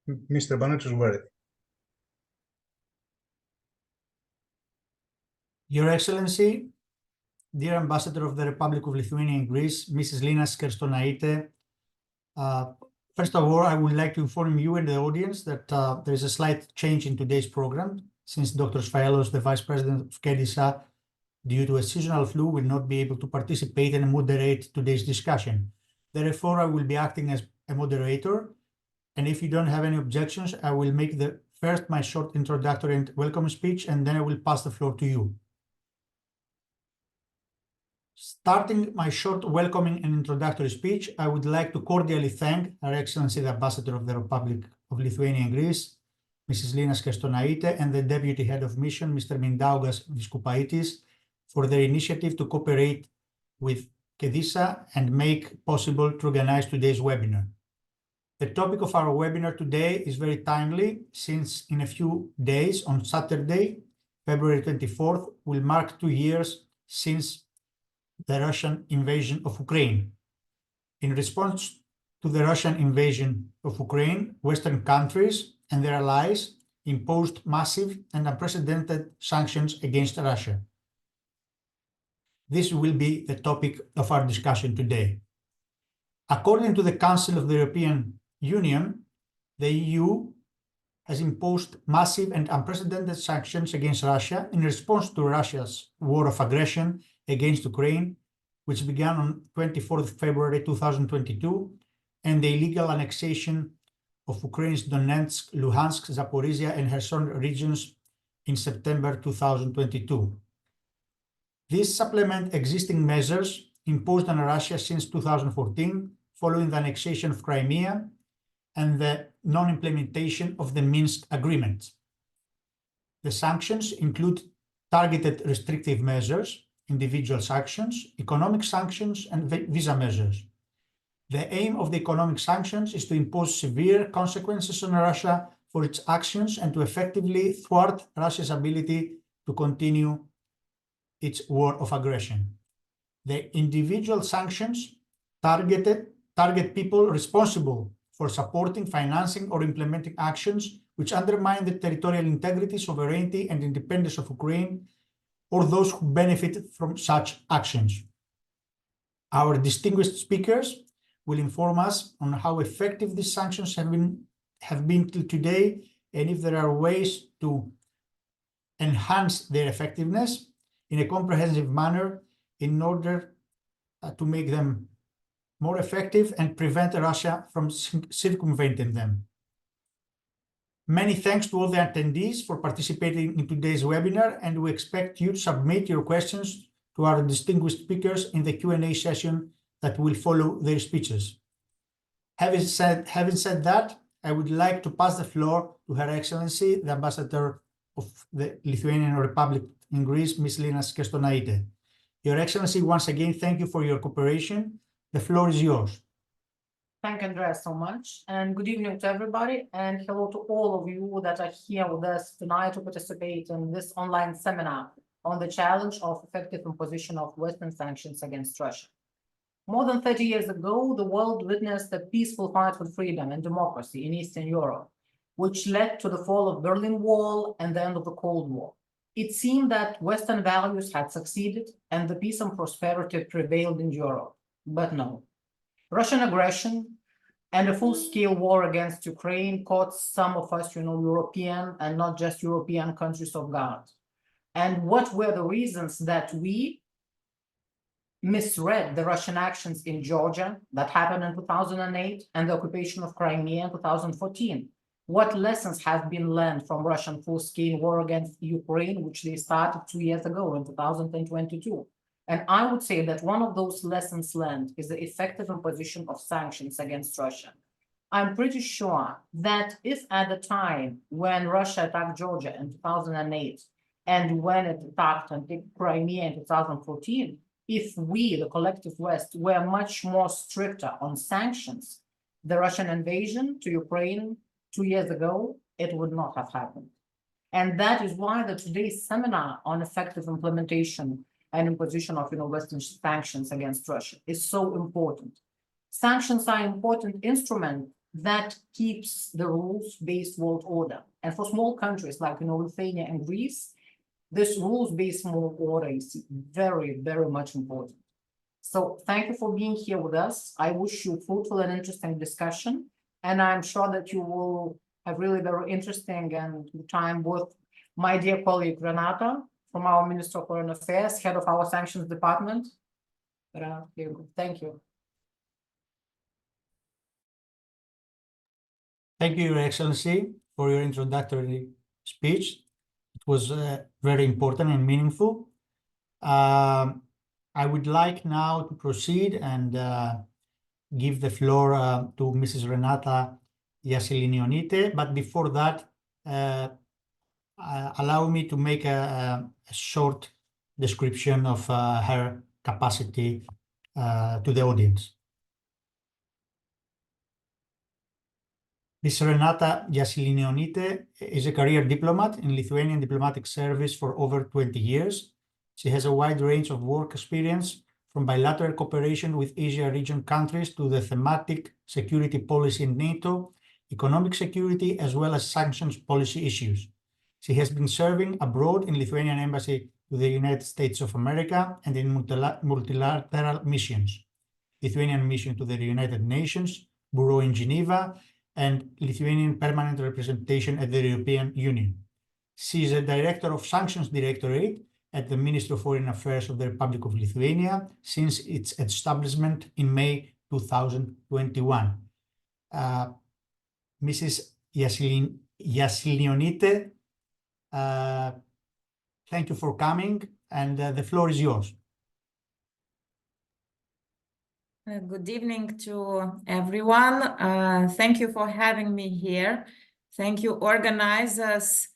Mr. Gh.Banutzos, ready. Your Excellency, dear Ambassador of the Republic of Lithuania in Greece, Mrs. Lina, first of all, I would like to inform you and the audience that there is a slight change in today's program, since Dr. Sfaelos, the Vice President of ΚΕΔΙΣΑ, due to a seasonal flu, will not be able to participate and moderate today's discussion. Therefore, I will be acting as a moderator, and if you don't have any objections, I will make first my short introductory and welcome speech, and then I will pass the floor to you. Starting my short welcoming and introductory speech, I would like to cordially thank Her Excellency the Ambassador of the Republic of Lithuania and Greece, Mrs. Lina, and the Deputy Head of Mission, Mr. Mindaugas Viskupaitis, for their initiative to cooperate with ΚΕΔΙΣΑ and make possible to organize today's webinar. The topic of our webinar today is very timely, since in a few days, on Saturday, February 24th, will mark 2 years since the Russian invasion of Ukraine. In response to the Russian invasion of Ukraine, Western countries and their allies imposed massive and unprecedented sanctions against Russia. This will be the topic of our discussion today. According to the Council of the European Union, the EU has imposed massive and unprecedented sanctions against Russia in response to Russia's war of aggression against Ukraine, which began on 24th February 2022, and the illegal annexation of Ukraine's Donetsk, Luhansk, Zaporizhia, and Kherson regions in September 2022. These supplement existing measures imposed on Russia since 2014, following the annexation of Crimea and the non-implementation of the Minsk Agreement. The sanctions include targeted restrictive measures, individual sanctions, economic sanctions, and visa measures. The aim of the economic sanctions is to impose severe consequences on Russia for its actions and to effectively thwart Russia's ability to continue its war of aggression. The individual sanctions target people responsible for supporting, financing, or implementing actions which undermine the territorial integrity, sovereignty, and independence of Ukraine, or those who benefit from such actions. Our distinguished speakers will inform us on how effective these sanctions have been till today, and if there are ways to enhance their effectiveness in a comprehensive manner in order to make them more effective and prevent Russia from circumventing them. Many thanks to all the attendees for participating in today's webinar, and we expect you to submit your questions to our distinguished speakers in the Q&A session that will follow their speeches. Having said that, I would like to pass the floor to Her Excellency, the Ambassador of the Lithuanian Republic in Greece, Ms. Lina. Your Excellency, once again, thank you for your cooperation. The floor is yours. Thank you, Andreas, so much. And good evening to everybody. And hello to all of you that are here with us tonight to participate in this online seminar on the challenge of effective imposition of Western sanctions against Russia. More than 30 years ago, the world witnessed a peaceful fight for freedom and democracy in Eastern Europe, which led to the fall of Berlin Wall and the end of the Cold War. It seemed that Western values had succeeded and the peace and prosperity prevailed in Europe. But no. Russian aggression and a full-scale war against Ukraine caught some of us, European and not just European countries off guard. And what were the reasons that we misread the Russian actions in Georgia that happened in 2008 and the occupation of Crimea in 2014? What lessons have been learned from Russian full-scale war against Ukraine, which they started 2 years ago in 2022? And I would say that one of those lessons learned is the effective imposition of sanctions against Russia. I'm pretty sure that if at the time when Russia attacked Georgia in 2008 and when it attacked Crimea in 2014, if we, the collective West, were much more stricter on sanctions, the Russian invasion to Ukraine 2 years ago, it would not have happened. And that is why today's seminar on effective implementation and imposition of Western sanctions against Russia is so important. Sanctions are an important instrument that keeps the rules-based world order. And for small countries like Lithuania and Greece, this rules-based world order is very, very much important. So thank you for being here with us. I wish you fruitful and interesting discussion. And I'm sure that you will have really very interesting and time with my dear colleague Renata from our Ministry of Foreign Affairs, head of our sanctions department. Thank you. Thank you, Your Excellency, for your introductory speech. It was very important and meaningful. I would like now to proceed and give the floor to Mrs. Renata Yasilinionites, but before that, allow me to make a short description of her capacity to the audience. Ms. Renata Yasilinionites is a career diplomat in Lithuanian diplomatic service for over 20 years. She has a wide range of work experience, from bilateral cooperation with Asia region countries to the thematic security policy in NATO, economic security, as well as sanctions policy issues. She has been serving abroad in Lithuanian Embassy to the United States of America and in multilateral missions, Lithuanian mission to the United Nations, Bureau in Geneva, and Lithuanian permanent representation at the European Union. She is a director of Sanctions Directorate at the Ministry of Foreign Affairs of the Republic of Lithuania since its establishment in May 2021. Mrs. Yasilinionites, thank you for coming, and the floor is yours. Good evening to everyone. Thank you for having me here. Thank you, organizers,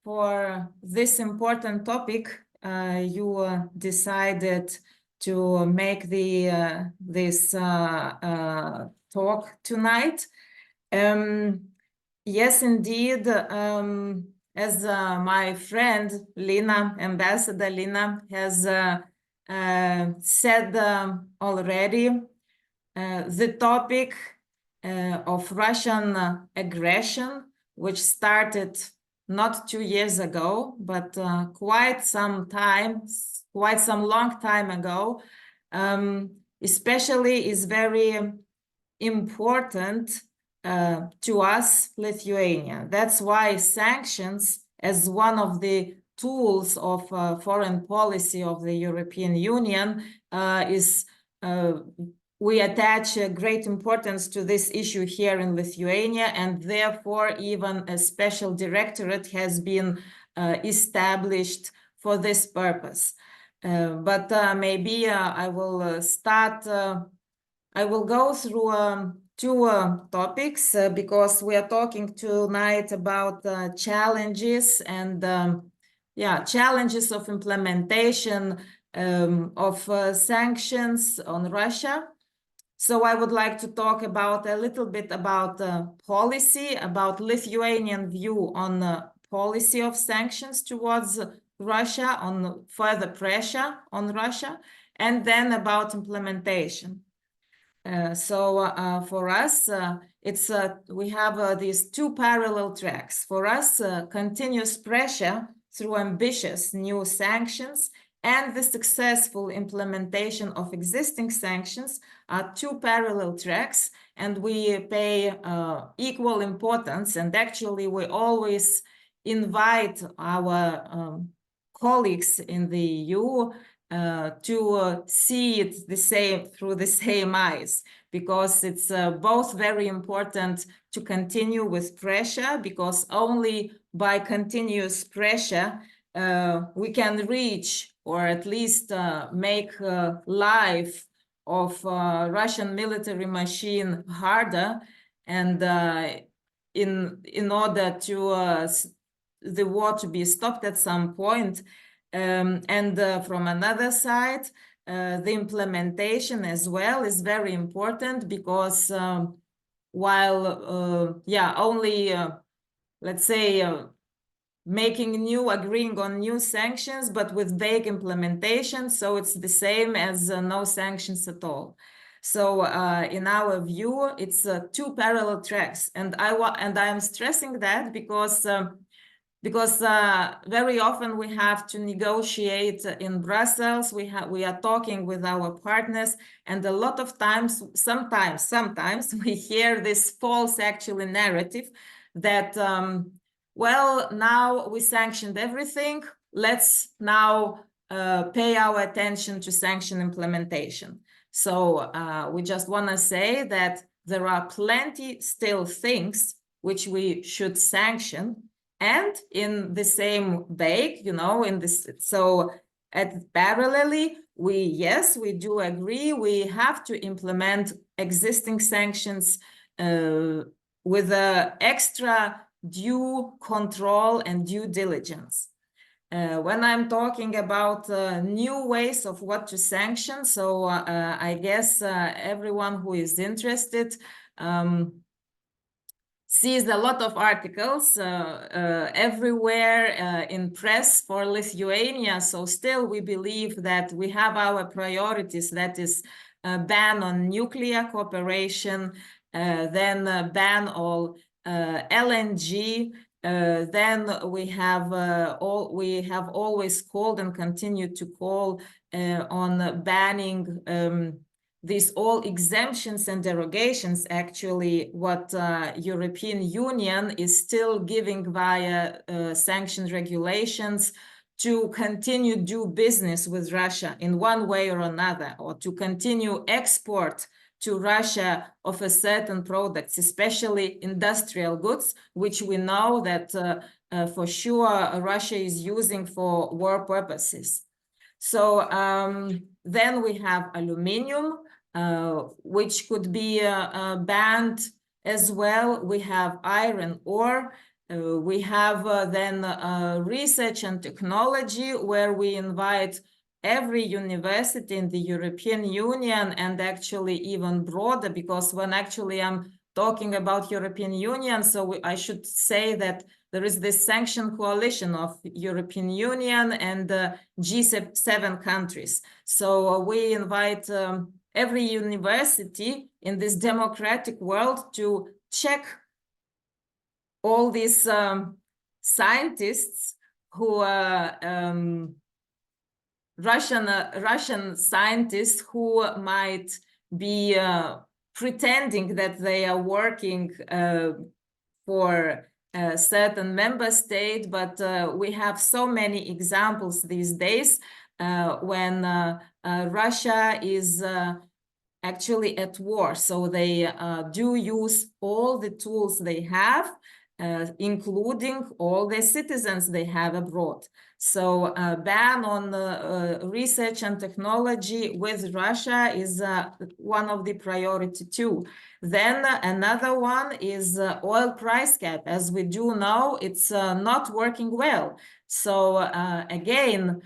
for this important topic. You decided to make this talk tonight. Yes, indeed. As my friend Lina, Ambassador Lina, has said already, the topic of Russian aggression, which started not 2 years ago, but quite some long time ago, especially is very important to us, Lithuania. That's why sanctions, as one of the tools of foreign policy of the European Union, we attach great importance to this issue here in Lithuania, and therefore even a special directorate has been established for this purpose. But maybe I will start, I will go through two topics because we are talking tonight about challenges and challenges of implementation of sanctions on Russia. So I would like to talk about a little bit about policy, about Lithuanian view on policy of sanctions towards Russia, on further pressure on Russia, and then about implementation. For us, we have these two parallel tracks. For us, continuous pressure through ambitious new sanctions and the successful implementation of existing sanctions are two parallel tracks, and we pay equal importance. And actually, we always invite our colleagues in the EU to see it through the same eyes, because it's both very important to continue with pressure, because only by continuous pressure we can reach, or at least make life of Russian military machine harder, and in order to the war to be stopped at some point. And from another side, the implementation as well is very important, because while only let's say agreeing on new sanctions, but with vague implementation, so it's the same as no sanctions at all. So in our view, it's two parallel tracks, and I am stressing that because very often we have to negotiate in Brussels. We are talking with our partners, and a lot of times, sometimes we hear this false actually narrative that well, now we sanctioned everything. Let's now pay our attention to sanction implementation. So we just want to say that there are plenty still things which we should sanction, and in the same bake, you know, in this. So parallelly, we do agree we have to implement existing sanctions with extra due control and due diligence. When I'm talking about new ways of what to sanction, so I guess everyone who is interested sees a lot of articles everywhere in press for Lithuania. So still we believe that we have our priorities, that is ban on nuclear cooperation, then ban all LNG. Then we have always called and continue to call on banning these all exemptions and derogations, actually what European Union is still giving via sanctions regulations to continue do business with Russia in one way or another, or to continue export to Russia of a certain products, especially industrial goods, which we know that for sure Russia is using for war purposes. So then we have aluminium, which could be banned as well. We have iron ore. We have then research and technology, where we invite every university in the European Union, and actually even broader, because when actually I'm talking about European Union, so I should say that there is this sanction coalition of European Union and G7 countries. So we invite every university in this democratic world to check all these scientists who are Russian scientists who might be pretending that they are working for a certain member state, but we have so many examples these days when Russia is actually at war. So they do use all the tools they have, including all the citizens they have abroad. So ban on research and technology with Russia is one of the priority too. Then another one is oil price cap. As we do know, it's not working well. So again,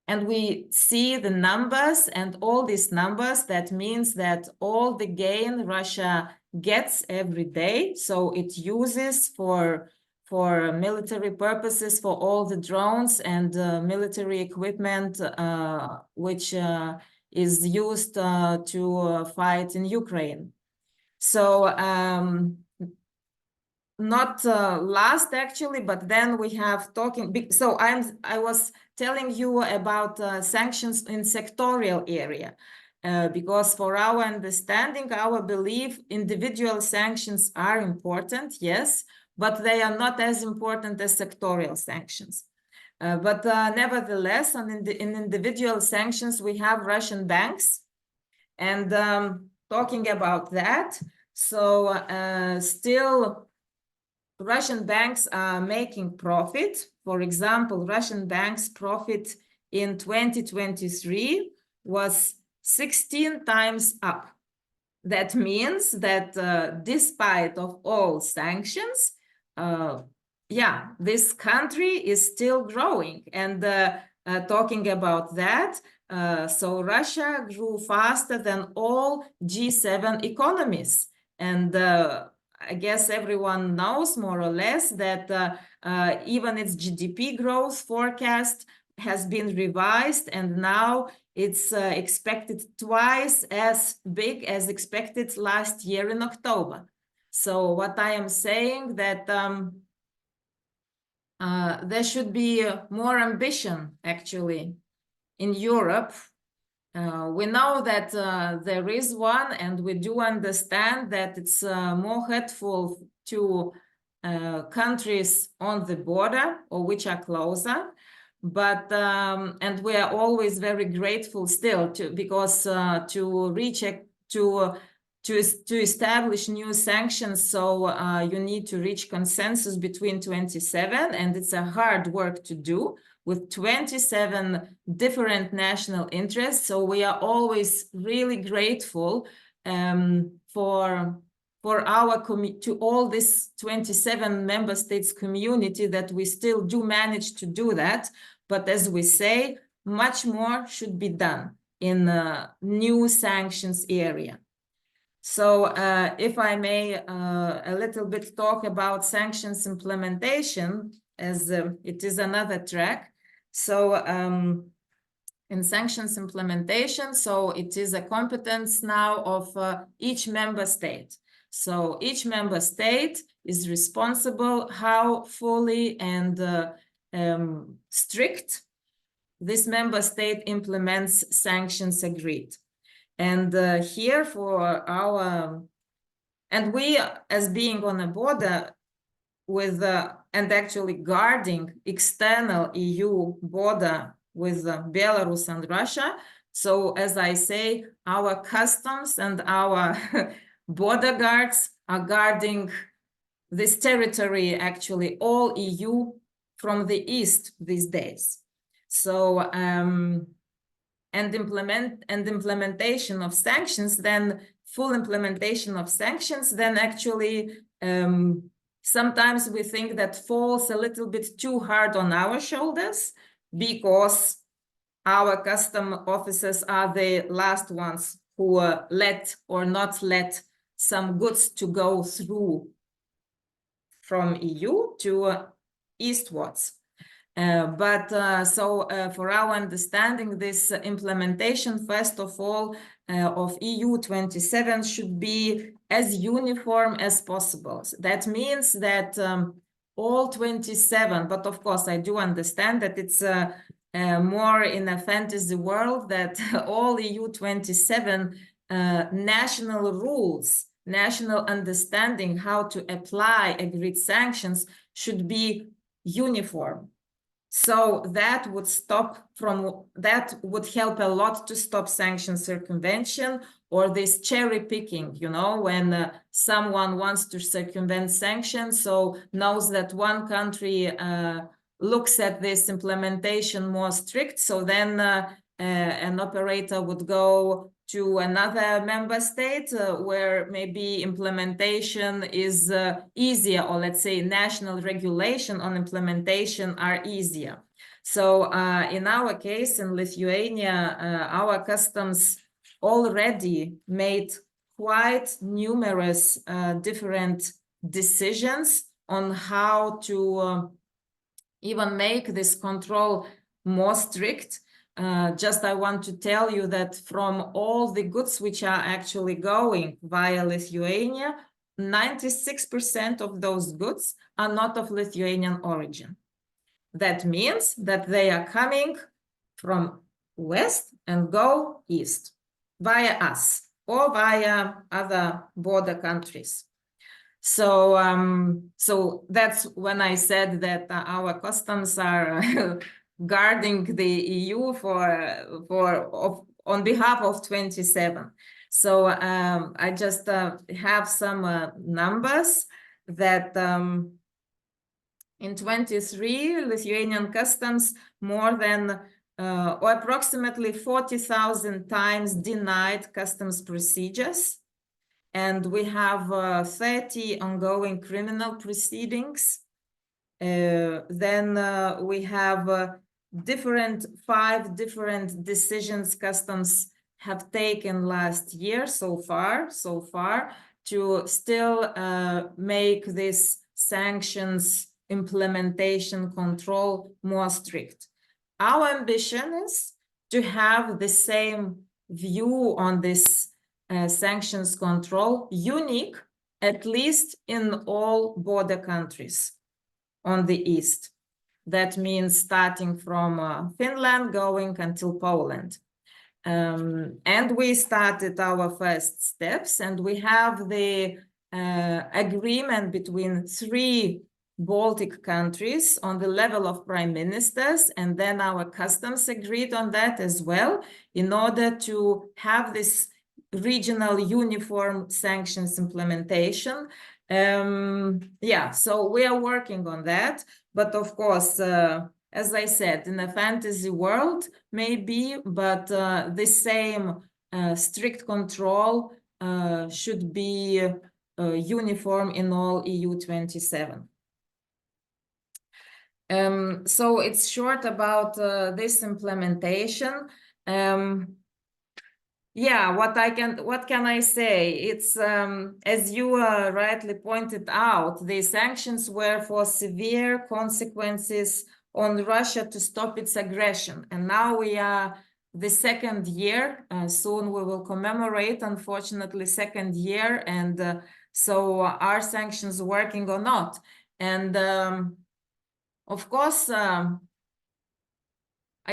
and we see the numbers and all these numbers, that means that all the gain Russia gets every day, so it uses for military purposes, for all the drones and military equipment which is used to fight in Ukraine. So not last actually, but then we have talking. So I was telling you about sanctions in sectorial area, because for our understanding, our belief, individual sanctions are important, yes, but they are not as important as sectorial sanctions. But nevertheless, in individual sanctions, we have Russian banks, and talking about that, so still Russian banks are making profit. For example, Russian banks' profit in 2023 was 16 times up. That means that despite of all sanctions, this country is still growing. And talking about that, so Russia grew faster than all G7 economies. And I guess everyone knows more or less that even its GDP growth forecast has been revised, and now it's expected twice as big as expected last year in October. So what I am saying that there should be more ambition actually in Europe. We know that there is one, and we do understand that it's more hurtful to countries on the border or which are closer. But and we are always very grateful still because to reach to establish new sanctions, so you need to reach consensus between 27, and it's a hard work to do with 27 different national interests. So we are always really grateful for our to all this 27 member states community that we still do manage to do that. But as we say, much more should be done in new sanctions area. So if I may a little bit talk about sanctions implementation, as it is another track. So in sanctions implementation, so it is a competence now of each member state. So each member state is responsible how fully and strict this member state implements sanctions agreed. And here for our, and we as being on a border with, and actually guarding external EU border with Belarus and Russia. So as I say, our customs and our border guards are guarding this territory, actually all EU from the east these days. So, and implementation of sanctions, then full implementation of sanctions, then actually sometimes we think that falls a little bit too hard on our shoulders because our custom officers are the last ones who let or not let some goods to go through from EU to eastwards. For our understanding, this implementation, first of all, of EU 27 should be as uniform as possible. That means that all 27, but of course I do understand that it's more in a fantasy world, that all EU 27 national rules, national understanding how to apply agreed sanctions should be uniform. So that would help a lot to stop sanction circumvention or this cherry picking, you know, when someone wants to circumvent sanctions, so knows that one country looks at this implementation more strict, so then an operator would go to another member state where maybe implementation is easier, or let's say national regulation on implementation are easier. So in our case, in Lithuania, our customs already made quite numerous different decisions on how to even make this control more strict. Just I want to tell you that from all the goods which are actually going via Lithuania, 96% of those goods are not of Lithuanian origin. That means that they are coming from west and go east via us or via other border countries. So, so that's when I said that our customs are guarding the EU on behalf of 27. So I just have some numbers that in 23, Lithuanian customs more than or approximately 40,000 times denied customs procedures. And we have 30 ongoing criminal proceedings. Then we have 5 different decisions customs have taken last year so far to still make this sanctions implementation control more strict. our ambition is to have the same view on this sanctions control, unique, at least in all border countries on the east. That means starting from Finland, going until Poland. And we started our first steps, and we have the agreement between 3 Baltic countries on the level of prime ministers, and then our customs agreed on that as well, in order to have this regional uniform sanctions implementation. Yeah, so we are working on that, but of course, as I said, in a fantasy world, maybe, but the same strict control should be uniform in all EU 27. So it's short about this implementation. Yeah, what can I say? It's as you rightly pointed out, the sanctions were for severe consequences on Russia to stop its aggression, and now we are the 2nd year. Soon we will commemorate, unfortunately, 2nd year, and so are sanctions working or not? And of course, I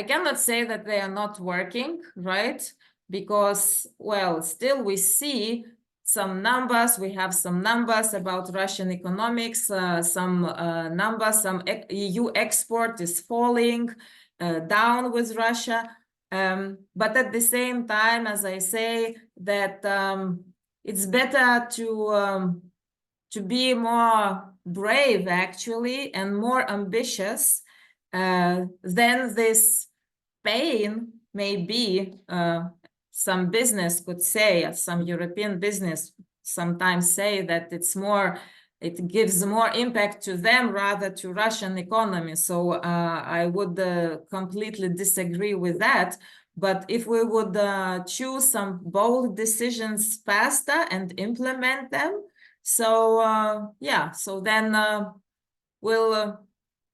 cannot say that they are not working, right? Because, well, still we see some numbers. We have some numbers about Russian economics, some numbers, some EU export is falling down with Russia. But at the same time, as I say, that it's better to be more brave, actually, and more ambitious than this pain may be. Some business could say, some European business sometimes say that it gives more impact to them rather to Russian economy. So I would completely disagree with that. But if we would choose some bold decisions faster and implement them, so yeah, so then we'll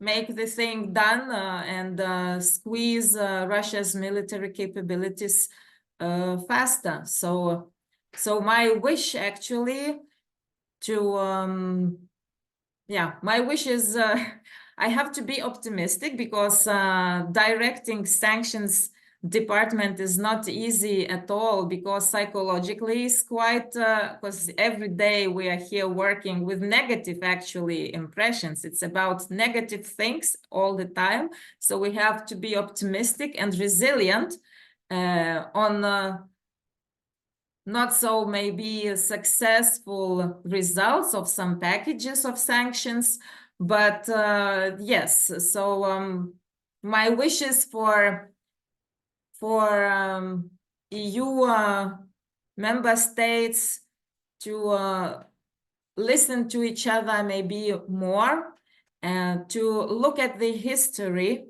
make the thing done and squeeze Russia's military capabilities faster. So my wish actually to yeah, my wish is I have to be optimistic, because directing sanctions department is not easy at all, because psychologically it's quite because every day we are here working with negative actually impressions. It's about negative things all the time, so we have to be optimistic and resilient on not so maybe successful results of some packages of sanctions, but yes. So my wish is for EU member states to listen to each other maybe more, and to look at the history,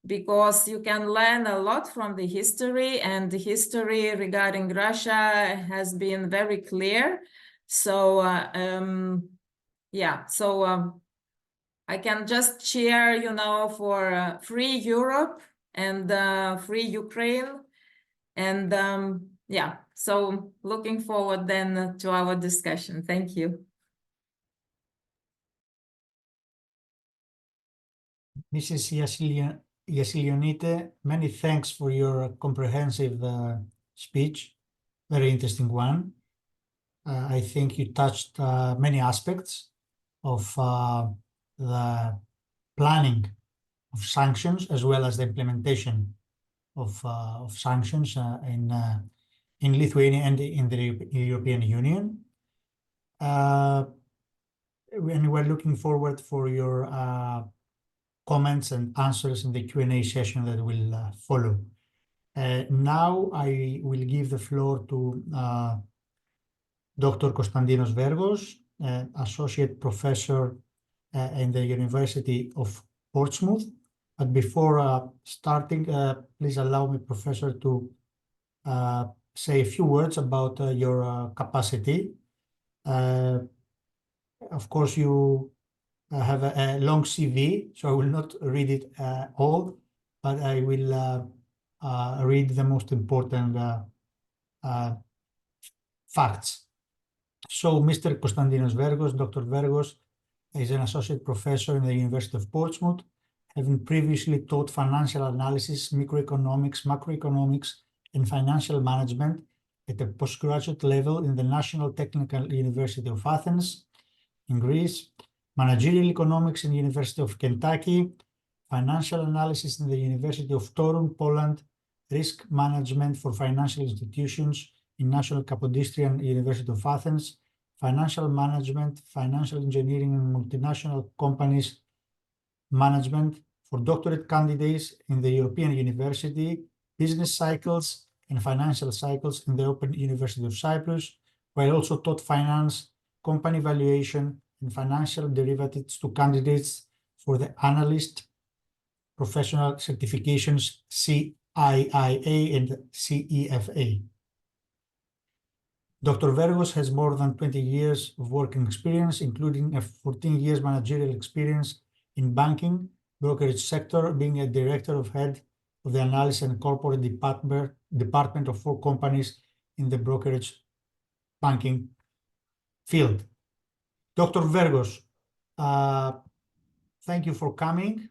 because you can learn a lot from the history, and the history regarding Russia has been very clear. So yeah, so I can just cheer, you know, for free Europe and free Ukraine, and yeah, so looking forward then to our discussion. Thank you. Mrs. Yasilionite, many thanks for your comprehensive speech, very interesting one. I think you touched many aspects of the planning of sanctions, as well as the implementation of sanctions in Lithuania and in the European Union. And we're looking forward for your comments and answers in the Q&A session that will follow. Now I will give the floor to Dr. Konstantinos Vergos, Associate Professor in the University of Portsmouth. But before starting, please allow me, Professor, to say a few words about your capacity. Of course, you have a long CV, so I will not read it all, but I will read the most important facts. So, Mr. Konstantinos Vergos, Dr. Vergos, is an associate professor in the University of Portsmouth, having previously taught financial analysis, microeconomics, macroeconomics, and financial management at a postgraduate level in the National Technical University of Athens in Greece, managerial economics in the University of Kentucky, financial analysis in the University of Torun, Poland, risk management for financial institutions in National Kapodistrian University of Athens, financial management, financial engineering and multinational companies management for doctorate candidates in the European University, business cycles and financial cycles in the Open University of Cyprus, while also taught finance, company valuation, and financial derivatives to candidates for the analyst professional certifications CIIA and CEFA. Dr. Vergos has more than 20 years of working experience, including a 14 years managerial experience in banking, brokerage sector, being a director of head of the analysis and corporate department of 4 companies in the brokerage banking field. Dr. Vergos, thank you for coming.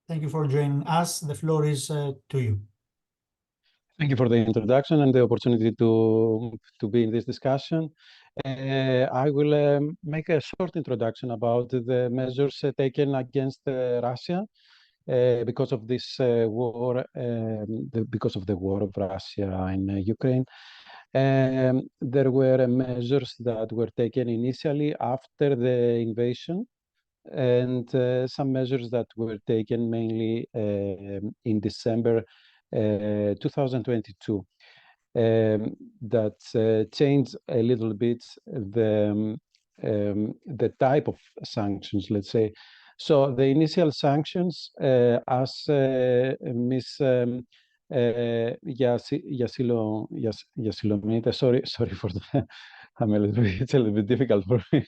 Thank you for joining us. The floor is to you. Thank you for the introduction and the opportunity to be in this discussion. I will make a short introduction about the measures taken against Russia because of this war, because of the war of Russia in Ukraine. There were measures that were taken initially after the invasion, and some measures that were taken mainly in December 2022 that changed a little bit the type of sanctions, let's say. So the initial sanctions, as Ms. Yasilomita, sorry for the, it's a little bit difficult for me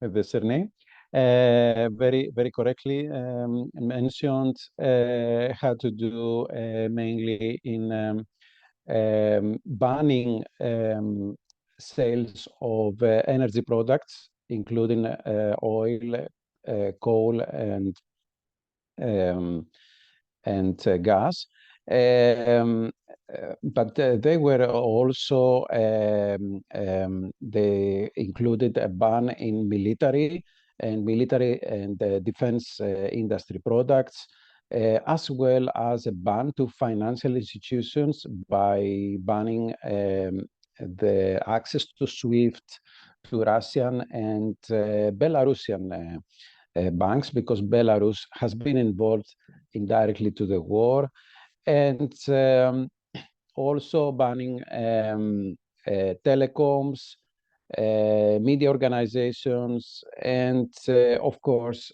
with the surname. Very correctly mentioned, had to do mainly in banning sales of energy products, including oil, coal, gas. But they were also, they included a ban in military and defense industry products, as well as a ban to financial institutions by banning the access to SWIFT to Russian and Belarusian banks, because Belarus has been involved indirectly to the war, and also banning telecoms, media organizations, and of course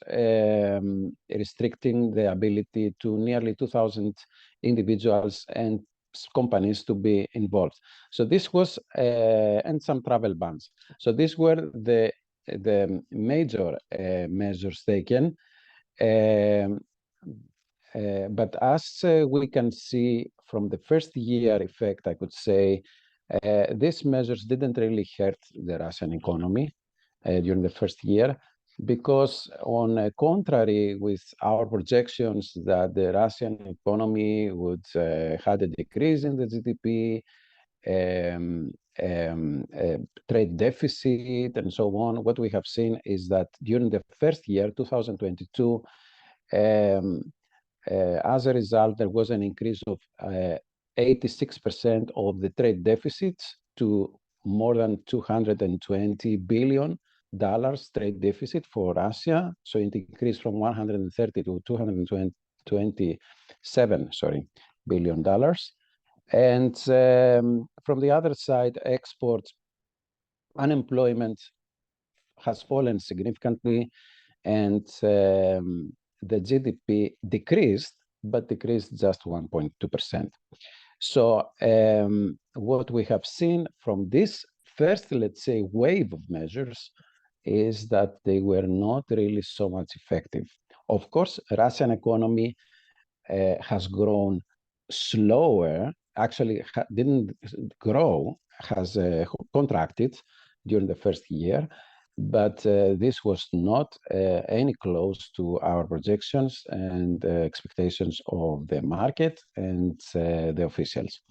restricting the ability to nearly 2,000 individuals and companies to be involved. So this was and some travel bans. So these were the major measures taken. But as we can see from the first year effect, I could say, these measures didn't really hurt the Russian economy during the first year, because on the contrary with our projections that the Russian economy would had a decrease in the GDP, trade deficit, and so on, what we have seen is that during the first year, 2022, as a result, there was an increase of 86% of the trade deficits to more than $220 billion trade deficit for Russia. So it increased from 130 to 227 billion dollars. And from the other side, export unemployment has fallen significantly, and the GDP decreased, but decreased just 1.2%. So what we have seen from this first, let's say, wave of measures is that they were not really so much effective. Of course, Russian economy has grown slower, actually didn't grow, has contracted during the first year, but this was not any close to our projections and expectations of the market and the officials.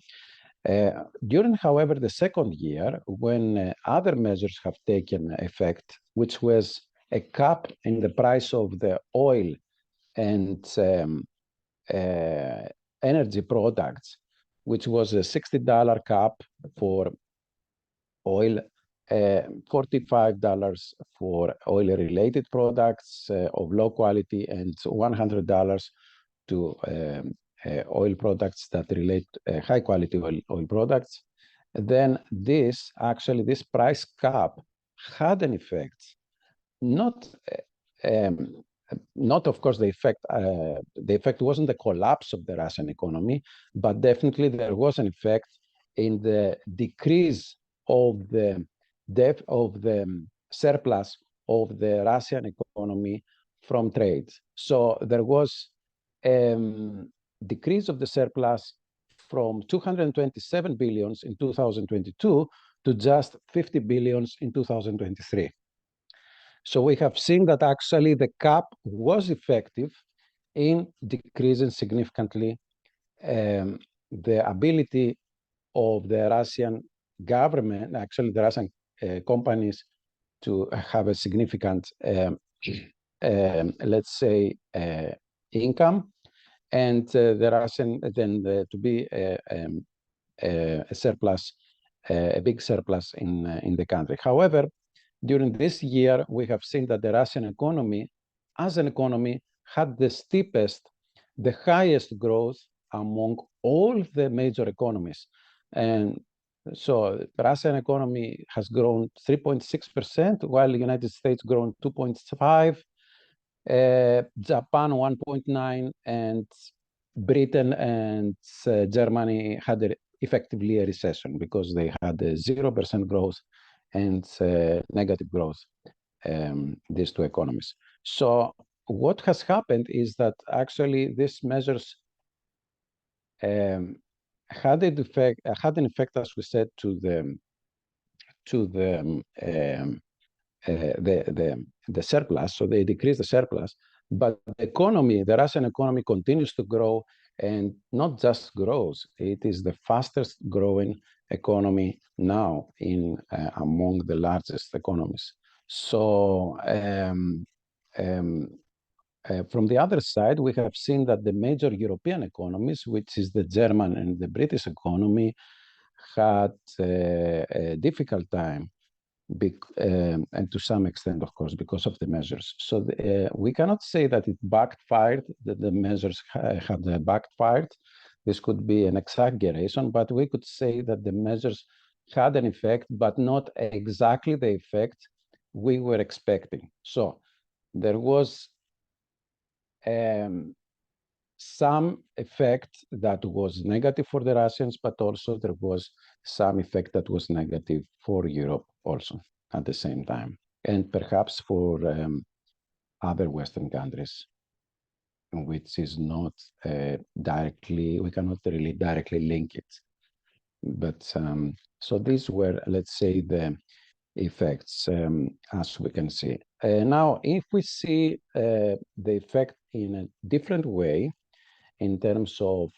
During, however, the second year, when other measures have taken effect, which was a cap in the price of the oil and energy products, which was a $60 cap for oil, $45 for oil-related products of low quality, and $100 to oil products that relate high-quality oil products. Then this price cap had an effect, not of course the effect wasn't the collapse of the Russian economy, but definitely there was an effect in the decrease of the surplus of the Russian economy from trade. So there was decrease of the surplus from 227 billions in 2022 to just 50 billions in 2023. So we have seen that actually the cap was effective in decreasing significantly the ability of the Russian government, actually the Russian companies, to have a significant, let's say, income, and the Russian to be a surplus, a big surplus in the country. However, during this year, we have seen that the Russian economy, as an economy, had the steepest, the highest growth among all the major economies. And so the Russian economy has grown 3.6%, while the United States grown 2.5%, Japan 1.9%, and Britain and Germany had effectively a recession because they had a 0% growth and negative growth, these two economies. So what has happened is that actually these measures had an effect, as we said, to the surplus. So they decreased the surplus, but the economy, the Russian economy, continues to grow, and not just grows. It is the fastest growing economy now in among the largest economies. So from the other side, we have seen that the major European economies, which is the German and the British economy, had a difficult time, and to some extent, of course, because of the measures. So we cannot say that it backfired, that the measures had backfired. This could be an exaggeration, but we could say that the measures had an effect, but not exactly the effect we were expecting. So there was some effect that was negative for the Russians, but also there was some effect that was negative for Europe also at the same time, and perhaps for other Western countries, which is not directly, we cannot really directly link it. But so these were, let's say, the effects, as we can see. Now, if we see the effect in a different way, in terms of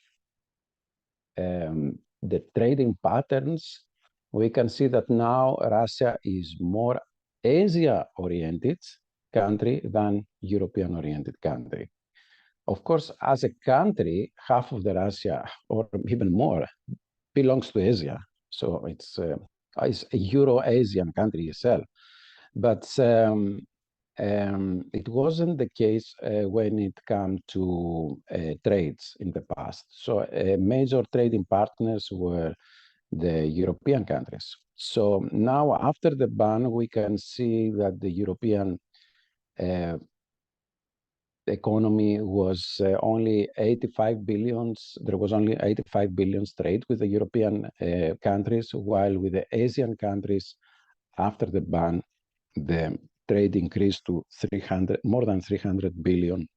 the trading patterns, we can see that now Russia is more Asia-oriented country than European-oriented country. Of course, as a country, half of the Russia, or even more, belongs to Asia. So it's a Euro-Asian country itself. But it wasn't the case when it came to trades in the past. So major trading partners were the European countries. So now, after the ban, we can see that the European economy was only 85 billions. There was only 85 billions trade with the European countries, while with the Asian countries, after the ban, the trade increased to more than $300 billion.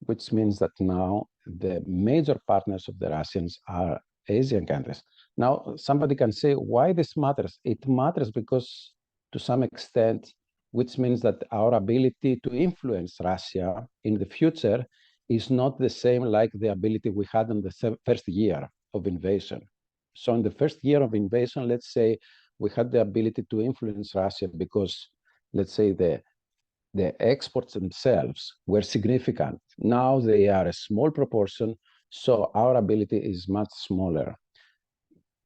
which means that now the major partners of the Russians are Asian countries. Now, somebody can say, why this matters? It matters because, to some extent, which means that our ability to influence Russia in the future is not the same like the ability we had in the first year of invasion. So in the first year of invasion, let's say, we had the ability to influence Russia because, let's say, the exports themselves were significant. Now they are a small proportion, so our ability is much smaller.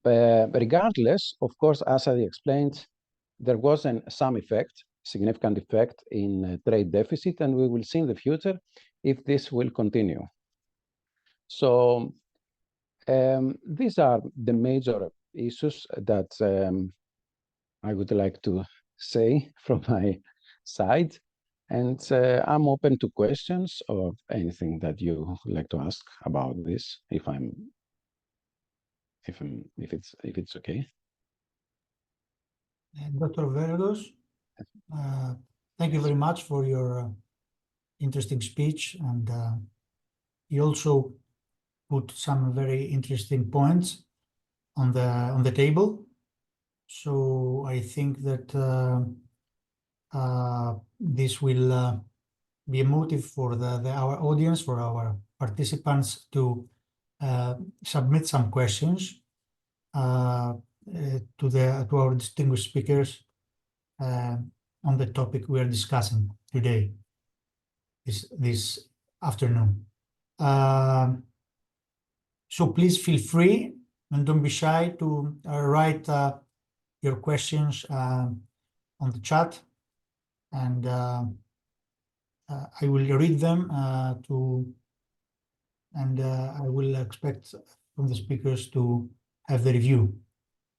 Regardless, of course, as I explained, there was some effect, significant effect in trade deficit, and we will see in the future if this will continue. So these are the major issues that I would like to say from my side. And I'm open to questions or anything that you would like to ask about this, if it's okay. Dr. Vergos, thank you very much for your interesting speech, and you also put some very interesting points on the table. So I think that this will be a motive for our audience, for our participants, to submit some questions to our distinguished speakers on the topic we are discussing today, this afternoon. So please feel free and don't be shy to write your questions on the chat, and I will read them and I will expect from the speakers to have the review.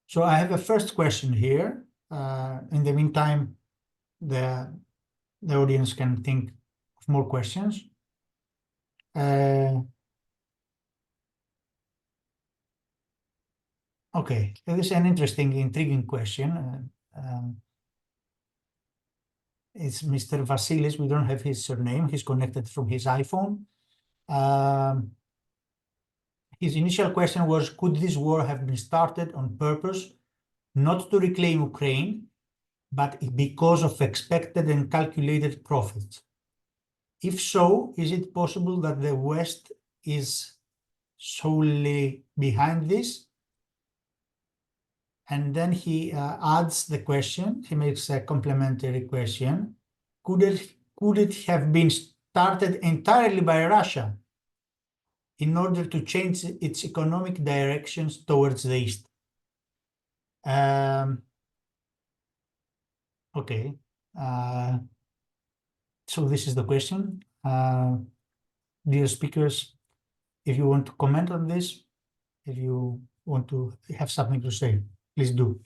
So I have a first question here. In the meantime, the audience can think of more questions. Okay, this is an interesting, intriguing question. It's Mr. Vasilis. We don't have his surname. He's connected from his iPhone. His initial question was, could this war have been started on purpose, not to reclaim Ukraine, but because of expected and calculated profits? If so, is it possible that the West is solely behind this? And then he adds the question, he makes a complementary question. Could it have been started entirely by Russia in order to change its economic directions towards the East? Okay, so this is the question. Dear speakers, if you want to comment on this, if you want to have something to say, please do.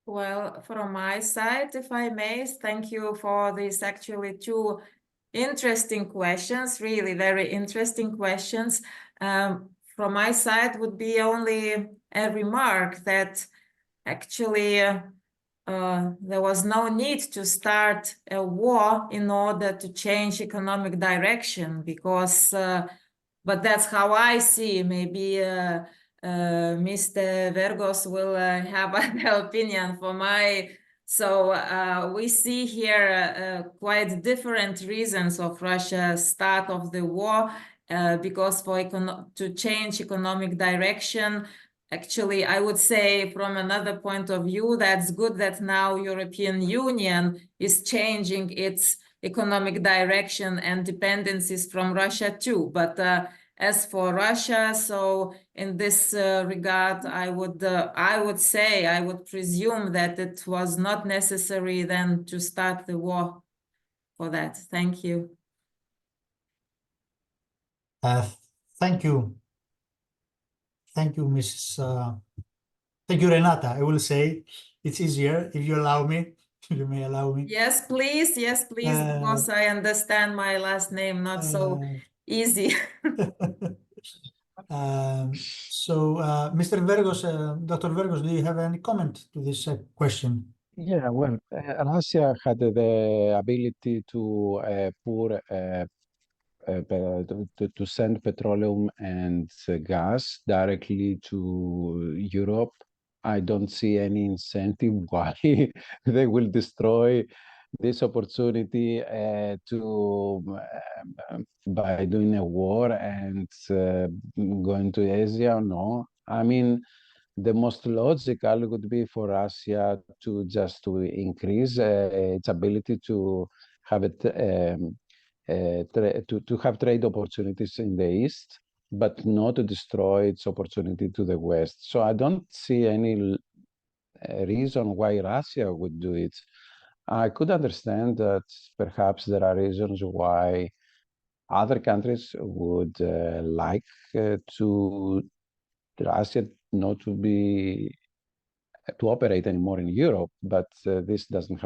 Well, from my side, if I may, thank you for these actually two interesting questions, really very interesting questions. From my side would be only a remark that actually there was no need to start a war in order to change economic direction, because, but that's how I see. Maybe Mr. Vergos will have an opinion for my. So we see here quite different reasons of Russia's start of the war, because to change economic direction, actually, I would say from another point of view, that's good that now European Union is changing its economic direction and dependencies from Russia too. But as for Russia, so in this regard, I would presume that it was not necessary then to start the war for that. Thank you. Thank you. Thank you, Mrs. Thank you, Renata. I will say it's easier if you allow me. You may allow me. Yes, please. Yes, please. Because I understand my last name not so easy. So, Mr. Vergos, Dr. Vergos, do you have any comment to this question? Yeah, well, Russia had the ability to to send petroleum and gas directly to Europe. I don't see any incentive why they will destroy this opportunity by doing a war and going to Asia. No, I mean, the most logical would be for Russia to just to increase its ability to have to have trade opportunities in the East, but not to destroy its opportunity to the West. So I don't see any reason why Russia would do it. I could understand that perhaps there are reasons why other countries would like to Russia not to be to operate anymore in Europe, but this doesn't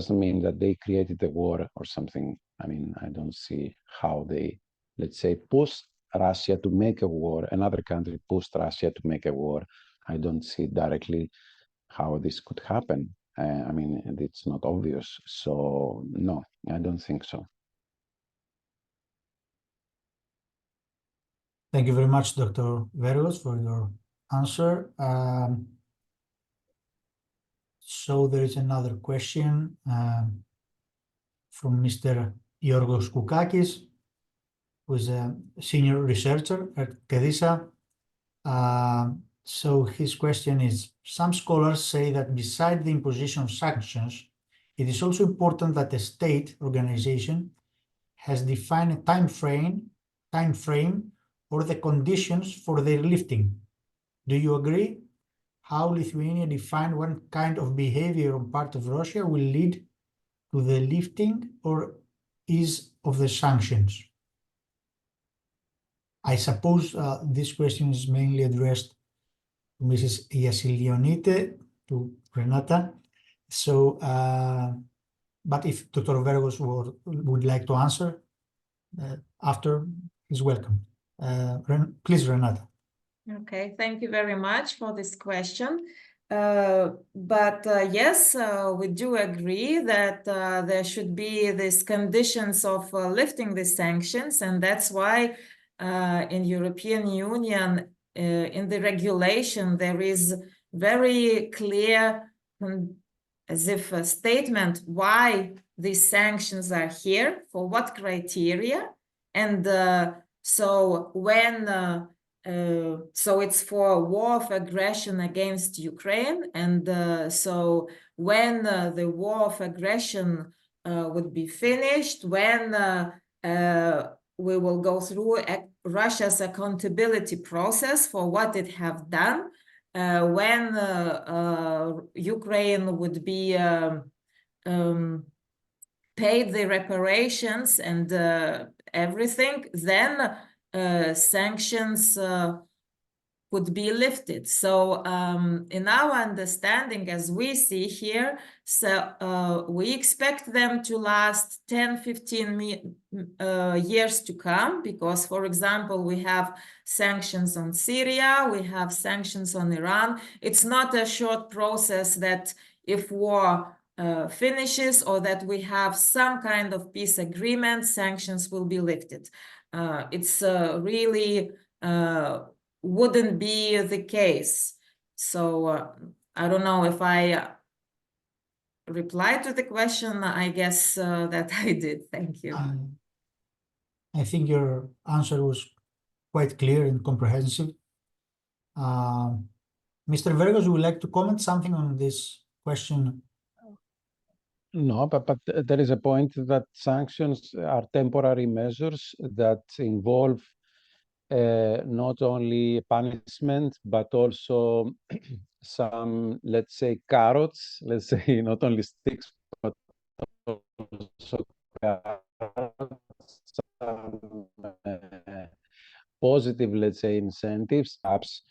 mean that they created the war or something. I mean, I don't see how they, let's say, pushed Russia to make a war. Another country pushed Russia to make a war. I don't see directly how this could happen. I mean, it's not obvious. So no, I don't think so. Thank you very much, Dr. Vergos, for your answer. So there is another question from Mr. Yorgos Koukakis, who is a senior researcher at ΚΕΔΙΣΑ. So his question is, some scholars say that beside the imposition of sanctions, it is also important that a state organization has defined a time frame or the conditions for their lifting. Do you agree? How Lithuania defined one kind of behavior on part of Russia will lead to the lifting or ease of the sanctions? I suppose this question is mainly addressed to Mrs. Yasilionite, to Renata. So, but if Dr. Vergos would like to answer after, he's welcome. Please, Renata. Okay, thank you very much for this question. Yes, we do agree that there should be these conditions of lifting the sanctions, and that's why in European Union, in the regulation, there is very clear, as if a statement why these sanctions are here, for what criteria, and so when so it's for war of aggression against Ukraine, and so when the war of aggression would be finished, when we will go through Russia's accountability process for what it have done, when Ukraine would be paid the reparations and everything, then sanctions could be lifted. So in our understanding, as we see here, so we expect them to last 10-15 years to come, because, for example, we have sanctions on Syria, we have sanctions on Iran. It's not a short process that if war finishes or that we have some kind of peace agreement, sanctions will be lifted. It's really wouldn't be the case. So I don't know if I replied to the question. I guess that I did. Thank you. I think your answer was quite clear and comprehensive. Mr. Vergos, would you like to comment something on this question? No, but there is a point that sanctions are temporary measures that involve not only punishment, but also some, let's say, carrots, let's say, not only sticks, but also carrots, some positive, let's say, incentives. Perhaps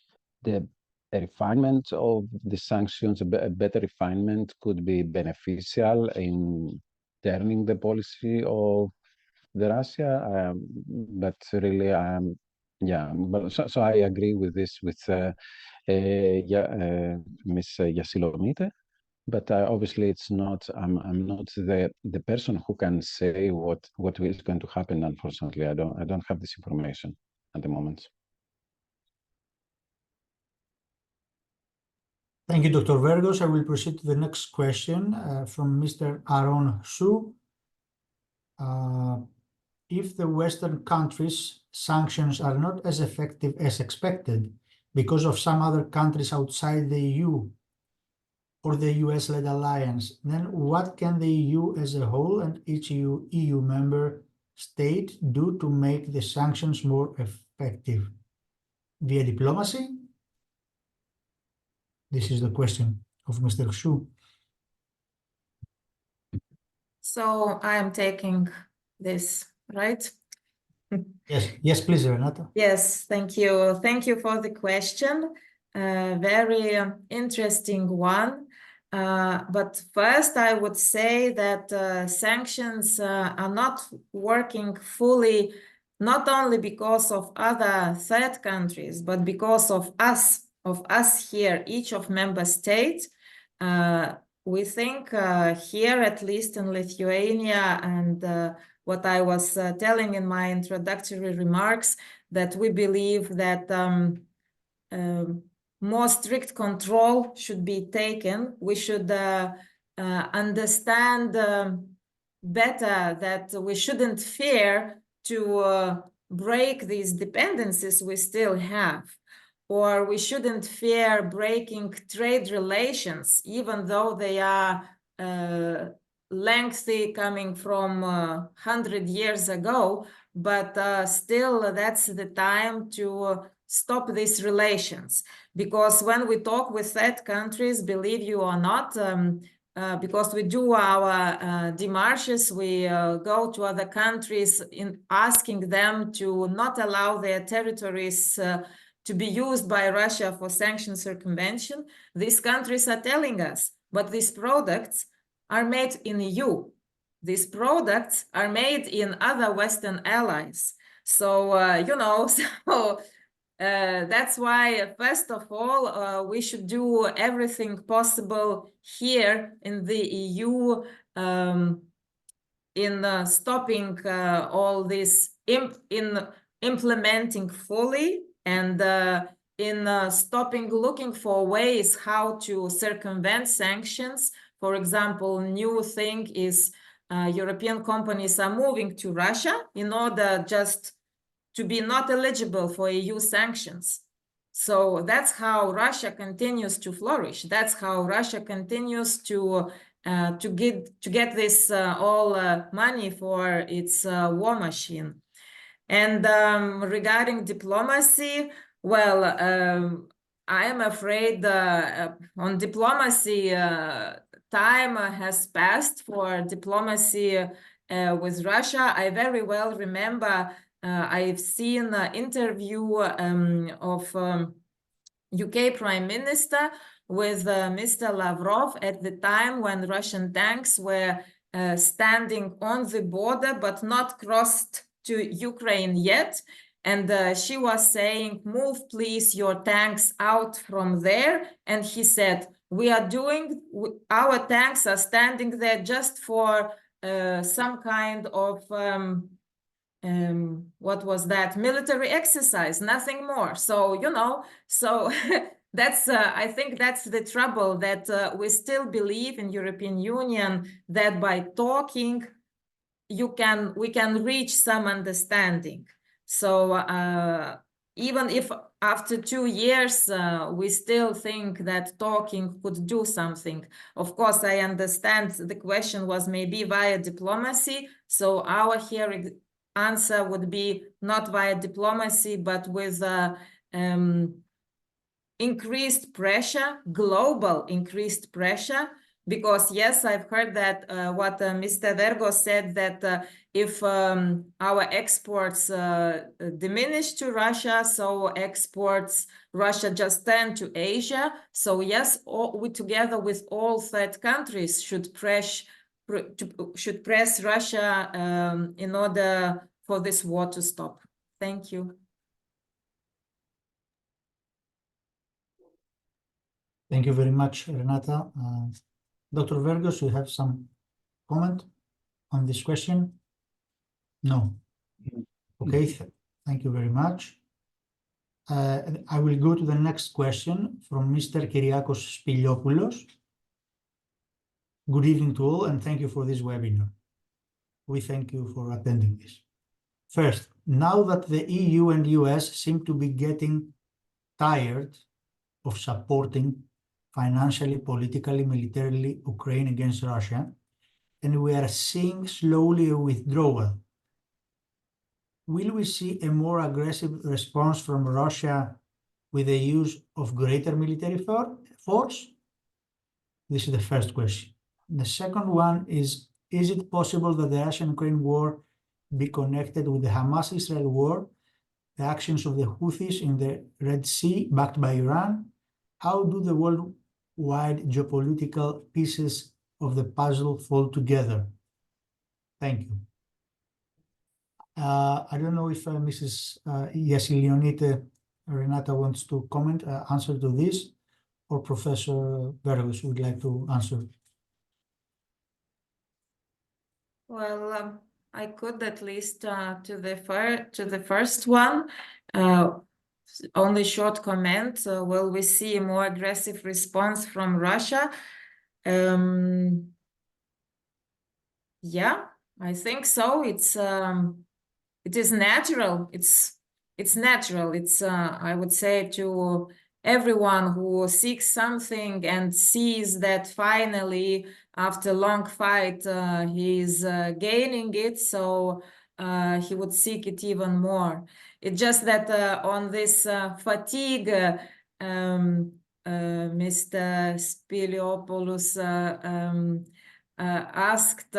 the refinement of the sanctions, a better refinement could be beneficial in turning the policy of the Russia, but really, yeah, but so I agree with this with Ms. Yasilomite. but obviously it's not. I'm not the person who can say what is going to happen. Unfortunately, I don't have this information at the moment. Thank you, Dr. Vergos. I will proceed to the next question from Mr. Aaron Su. If the Western countries' sanctions are not as effective as expected because of some other countries outside the EU or the US-led alliance, then what can the EU as a whole and each EU member state do to make the sanctions more effective? Via diplomacy? This is the question of Mr. Xu. So I am taking this, right? Yes, please, Renata. Yes, thank you. Thank you for the question. Very interesting one. But first, I would say that sanctions are not working fully, not only because of other third countries, but because of us here, each of member states. We think here, at least in Lithuania, and what I was telling in my introductory remarks, that we believe that more strict control should be taken. We should understand better that we shouldn't fear to break these dependencies we still have, or we shouldn't fear breaking trade relations, even though they are lengthy, coming from 100 years ago, but still that's the time to stop these relations. Because when we talk with third countries, believe you or not, because we do our démarches, we go to other countries in asking them to not allow their territories to be used by Russia for sanction circumvention. These countries are telling us, but these products are made in EU. These products are made in other Western allies. So, that's why, first of all, we should do everything possible here in the EU in stopping all this, in implementing fully, and in stopping looking for ways how to circumvent sanctions. For example, new thing is European companies are moving to Russia in order just to be not eligible for EU sanctions. So that's how Russia continues to flourish. That's how Russia continues to get this all money for its war machine. And regarding diplomacy, well, I am afraid on diplomacy, time has passed for diplomacy with Russia. I very well remember I've seen an interview of UK Prime Minister with Mr. Lavrov at the time when Russian tanks were standing on the border but not crossed to Ukraine yet. And she was saying, move please your tanks out from there. And he said, our tanks are standing there just for some kind of, what was that, military exercise, nothing more. So, so that's, I think that's the trouble, that we still believe in European Union that by talking, we can reach some understanding. So even if after 2 years, we still think that talking could do something. Of course, I understand the question was maybe via diplomacy. So our here answer would be not via diplomacy, but with increased pressure, global increased pressure. Because yes, I've heard that what Mr. Vergos said, that if our exports diminish to Russia, so Russia just turn to Asia. So yes, we together with all third countries should press Russia in order for this war to stop. Thank you. Thank you very much, Renata. Dr. Vergos, you have some comment on this question? No. Okay, thank you very much. I will go to the next question from Mr. Kyriakos Spiliopoulos. Good evening to all, and thank you for this webinar. We thank you for attending this. First, now that the EU and US seem to be getting tired of supporting financially, politically, militarily Ukraine against Russia, and we are seeing slowly a withdrawal, will we see a more aggressive response from Russia with the use of greater military force? This is the first question. The second one is it possible that the Russian-Ukraine war be connected with the Hamas-Israel war, the actions of the Houthis in the Red Sea backed by Iran? How do the worldwide geopolitical pieces of the puzzle fall together? Thank you. I don't know if Mrs. Yassilianite Renata wants to comment, answer to this, or Professor Vergos would like to answer. Well, I could at least to the first one. Only short comment. Will we see a more aggressive response from Russia? Yeah, I think so. It is natural. It's natural. It's I would say to everyone who seeks something and sees that finally after long fight he is gaining it, so he would seek it even more. It's just that on this fatigue, Mr. Spiliopoulos asked.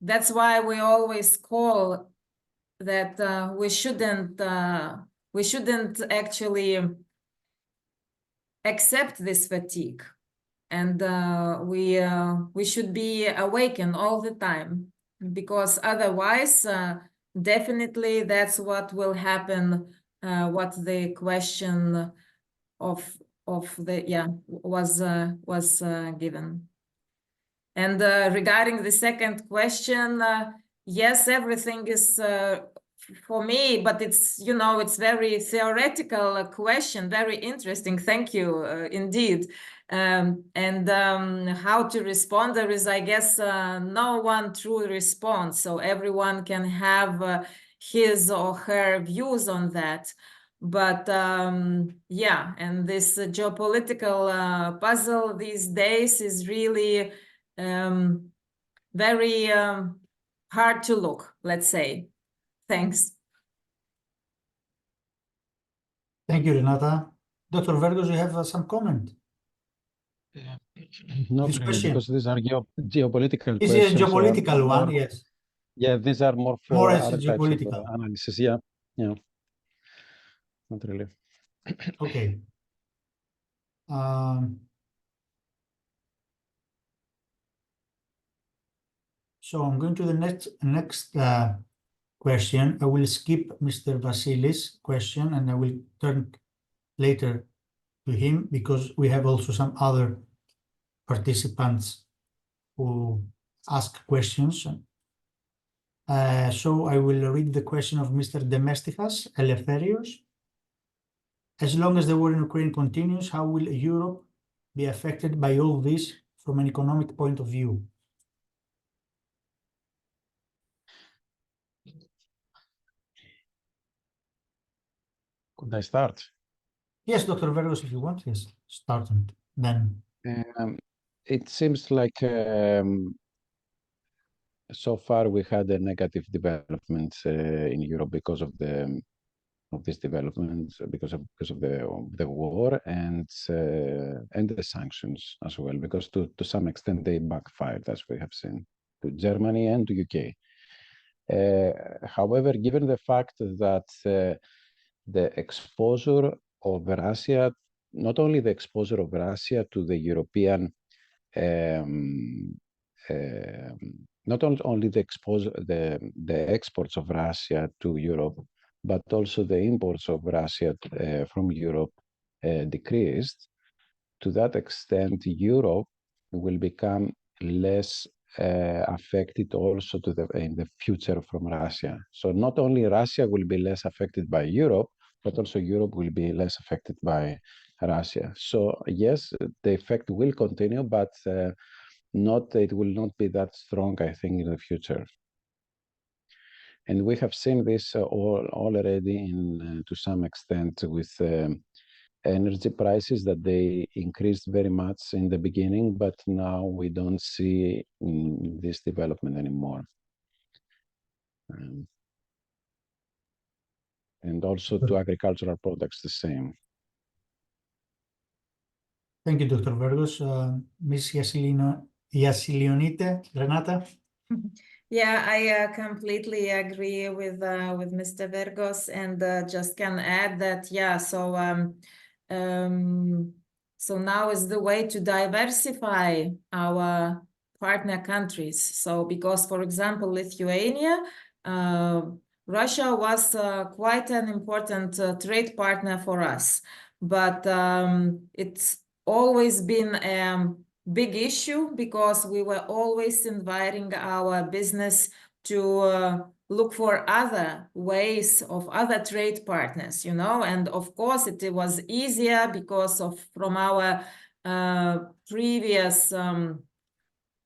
That's why we always call that we shouldn't actually accept this fatigue, and we should be awakened all the time, because otherwise definitely that's what will happen, what the question of the was given. And regarding the second question, yes, everything is for me, but it's, you know, it's very theoretical question, very interesting. Thank you, indeed. And how to respond, there is, I guess, no one true response. So everyone can have his or her views on that. But yeah, and this geopolitical puzzle these days is really very hard to look, let's say. Thanks. Thank you, Renata. Dr. Vergos, you have some comment? Not This really, question. because these are geopolitical Is questions. it a geopolitical one? More, yes. Yeah, these are more for More as other types of geopolitical. analysis. Yeah, yeah. Not really. Okay. So I'm going to the next question. I will skip Mr. Vasilis' question and I will turn later to him, because we have also some other participants who ask questions. So I will read the question of Mr. Demestichas Eleftherios. As long as the war in Ukraine continues, how will Europe be affected by all this from an economic point of view? Could I start? Yes, Dr. Vergos, if you want, yes, start and then. It seems like so far we had a negative development in Europe because of this development, because of the war and the sanctions as well, because to some extent they backfired, as we have seen, to Germany and to UK. However, given the fact that the exposure of Russia, not only the exposure of Russia to the European, not only the exposure, the exports of Russia to Europe, but also the imports of Russia from Europe decreased. to that extent, Europe will become less affected also in the future from Russia. So not only Russia will be less affected by Europe, but also Europe will be less affected by Russia. So yes, the effect will continue, but it will not be that strong, I think, in the future. And we have seen this already to some extent with energy prices, that they increased very much in the beginning, but now we don't see this development anymore. And also to agricultural products, the same. Thank you, Dr. Vergos. Ms. Yasilionite, Renata? Yeah, I completely agree with Mr. Vergos, and just can add that, yeah, so now is the way to diversify our partner countries. So because, for example, Lithuania, Russia was quite an important trade partner for us, but it's always been a big issue because we were always inviting our business to look for other ways of other trade partners, you know, and of course it was easier because from our previous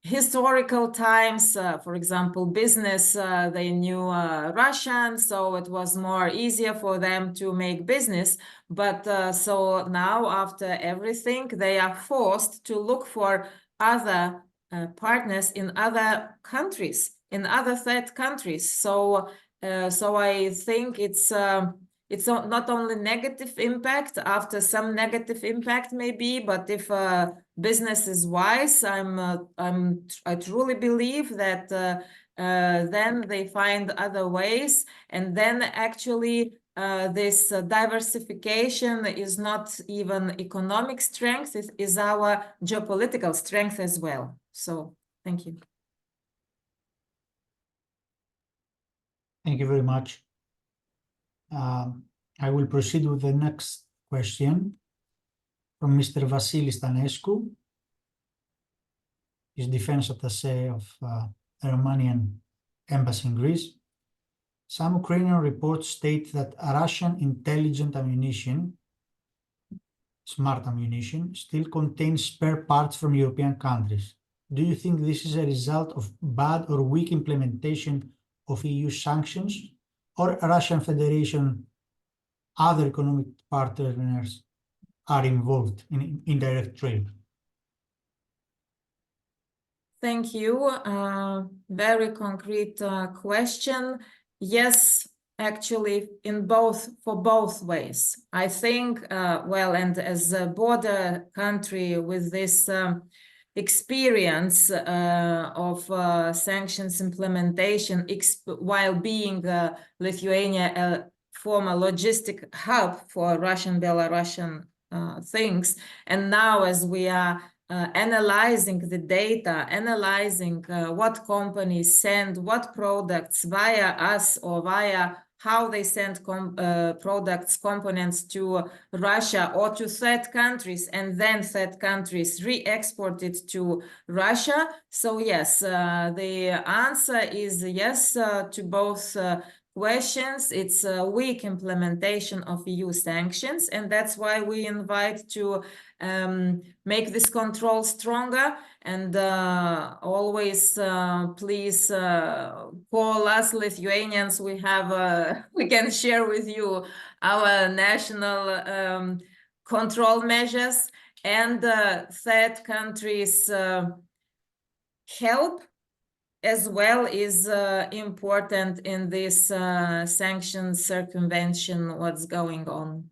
historical times, for example, business, they knew Russian, so it was more easier for them to make business. But so now, after everything, they are forced to look for other partners in other countries, in other third countries. So I think it's not only negative impact, after some negative impact maybe, but if business is wise, I truly believe that then they find other ways, and then actually this diversification is not even economic strength, it is our geopolitical strength as well. So thank you. Thank you very much. I will proceed with the next question from Mr. Vasilis Stanescu, his defense attaché of the Romanian embassy in Greece. Some Ukrainian reports state that Russian intelligent ammunition, smart ammunition, still contains spare parts from European countries. Do you think this is a result of bad or weak implementation of EU sanctions, or Russian Federation, other economic partners are involved in indirect trade? Thank you. Very concrete question. Yes, actually, for both ways. I think, well, and as a border country with this experience of sanctions implementation, while being Lithuania a former logistic hub for Russian, Belarusian things, and now as we are analyzing the data, analyzing what companies send what products via us or via how they send products, components to Russia or to third countries, and then third countries re-export it to Russia. So yes, the answer is yes to both questions. It's a weak implementation of EU sanctions, and that's why we invite to make this control stronger. And always please call us Lithuanians. We have we can share with you our national control measures, and third countries help as well is important in this sanctions circumvention, what's going on.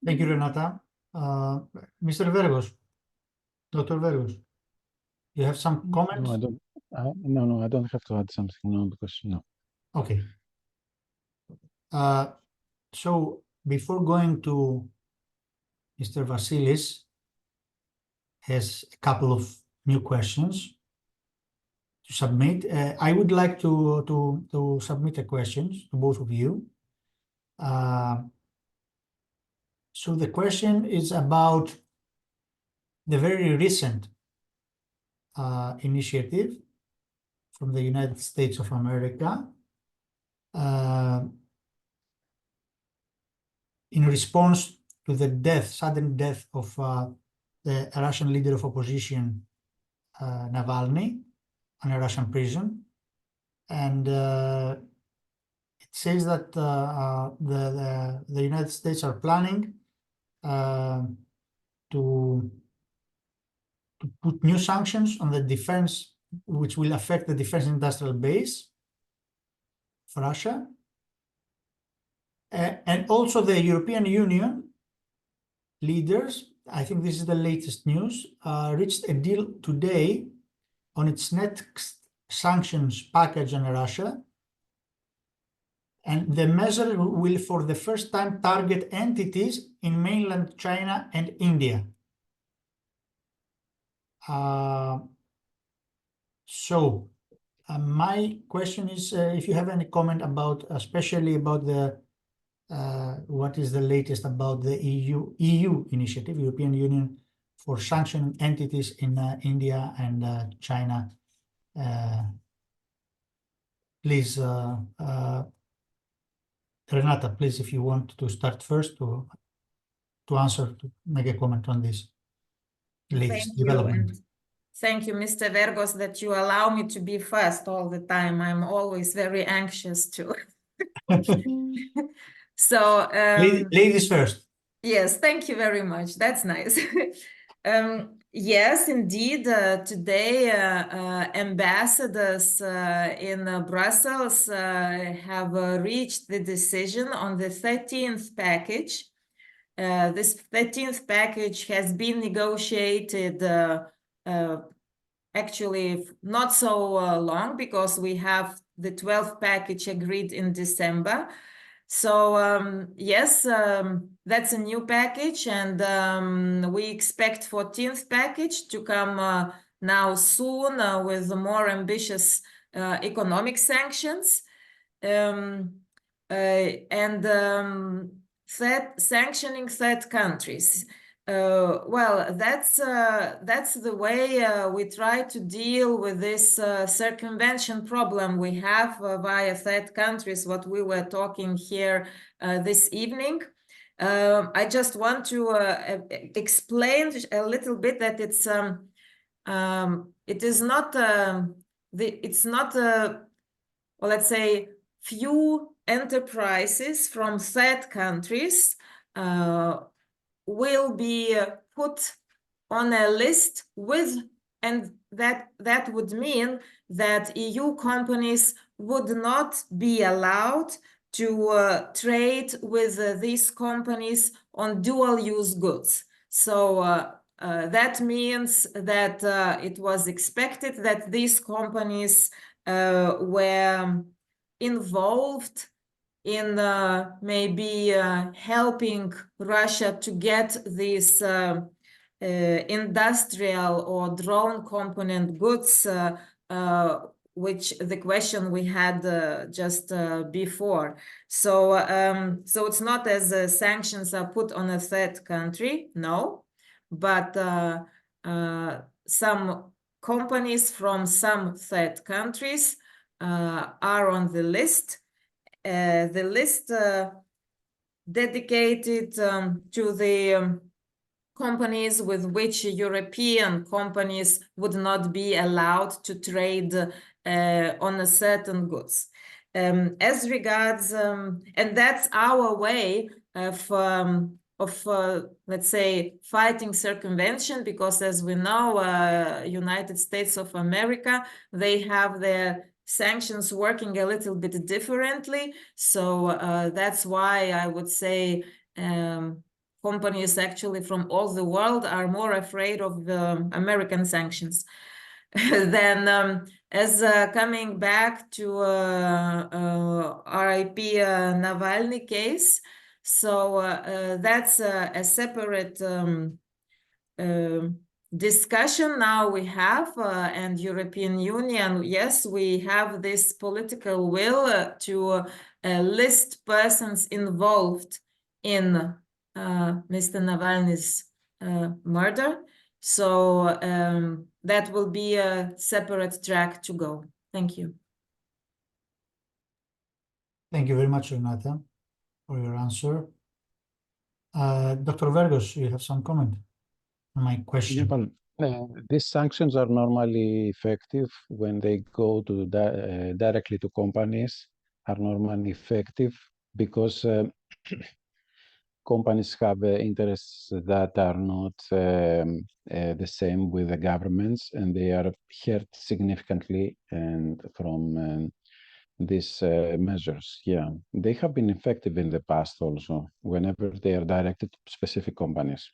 Thank you, Renata. Mr. Vergos, Dr. Vergos, you have some comments? No, I don't. I don't have to add something. No, because no. Okay. So before going to Mr. Vasilis, has a couple of new questions to submit. I would like to submit a question to both of you. So the question is about the very recent initiative from the United States of America in response to the sudden death of the Russian leader of opposition, Navalny, in a Russian prison. And it says that the United States are planning to put new sanctions on the defense, which will affect the defense industrial base of Russia. And also the European Union leaders, I think this is the latest news, reached a deal today on its next sanctions package on Russia. And the measure will for the first time target entities in mainland China and India. So my question is if you have any comment about, especially about the what is the latest about the EU initiative, European Union, for sanctioning entities in India and China. Please, Renata, please, if you want to start first to answer, to make a comment on this latest development. Thank you, Mr. Vergos, that you allow me to be first all the time. I'm always very anxious to. So, ladies first. Yes, thank you very much. That's nice. Yes, indeed. Today, ambassadors in Brussels have reached the decision on the 13th package. This 13th package has been negotiated actually not so long, because we have the 12th package agreed in December. So yes, that's a new package, and we expect 14th package to come now soon with more ambitious economic sanctions, sanctioning third countries. Well, that's the way we try to deal with this circumvention problem we have via third countries, what we were talking here this evening. I just want to explain a little bit that it's not well, let's say few enterprises from third countries will be put on a list with, and that would mean that EU companies would not be allowed to trade with these companies on dual-use goods. So that means that it was expected that these companies were involved in maybe helping Russia to get these industrial or drone component goods, which the question we had just before. So it's not as sanctions are put on a third country, no, but some companies from some third countries are on the list. The list dedicated to the companies with which European companies would not be allowed to trade on a certain goods. As regards, and that's our way of let's say, fighting circumvention, because as we know, United States of America, they have their sanctions working a little bit differently. So that's why I would say companies actually from all the world are more afraid of the American sanctions. Then as coming back to RIP Navalny case, so that's a separate discussion now we have, and European Union, yes, we have this political will to list persons involved in Mr. Navalny's murder. So that will be a separate track to go. Thank you. Thank you very much, Renata, for your answer. Dr. Vergos, you have some comment on my question? Yeah, well, these sanctions are normally effective when they go to directly to companies, are normally effective because companies have interests that are not the same with the governments, and they are hurt significantly and from these measures. Yeah, they have been effective in the past also, whenever they are directed to specific companies.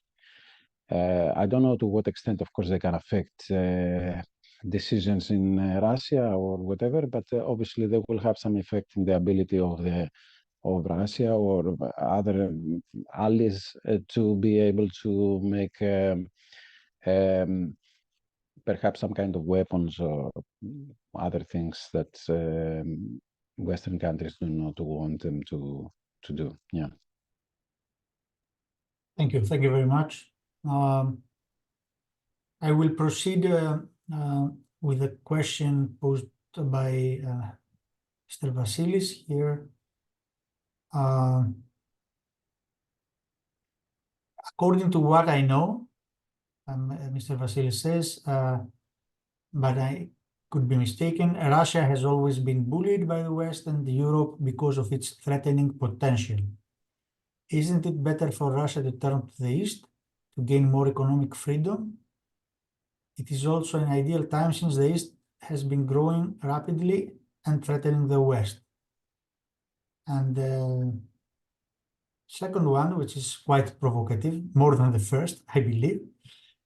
I don't know to what extent, of course, they can affect decisions in Russia or whatever, but obviously they will have some effect in the ability of Russia or other allies to be able to make perhaps some kind of weapons or other things that Western countries do not want them to do. Yeah. Thank you. Thank you very much. I will proceed with a question posed by Mr. Vasilis here. According to what I know, Mr. Vasilis says, but I could be mistaken, Russia has always been bullied by the West and Europe because of its threatening potential. Isn't it better for Russia to turn to the East to gain more economic freedom? It is also an ideal time since the East has been growing rapidly and threatening the West. And the second one, which is quite provocative, more than the first, I believe,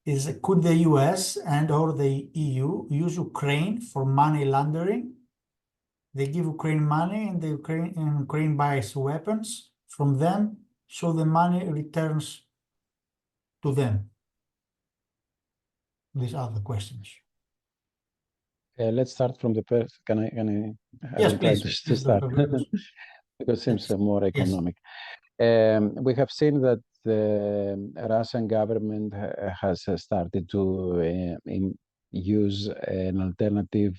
is could the US and or the EU use Ukraine for money laundering? They give Ukraine money and Ukraine buys weapons from them, so the money returns to them. These are the questions. Let's start from the first. Can I Yes, will try please. to start because it seems more economic. Yes. We have seen that the Russian government has started to use an alternative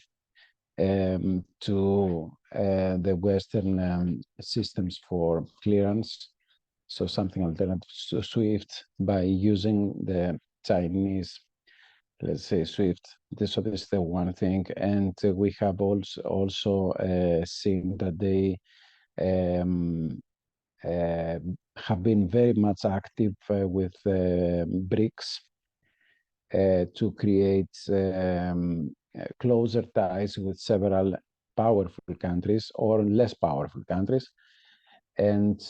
to the Western systems for clearance. So something alternative to SWIFT by using the Chinese, let's say, SWIFT. So this is the one thing. And we have also seen that they have been very much active with BRICS to create closer ties with several powerful countries or less powerful countries, and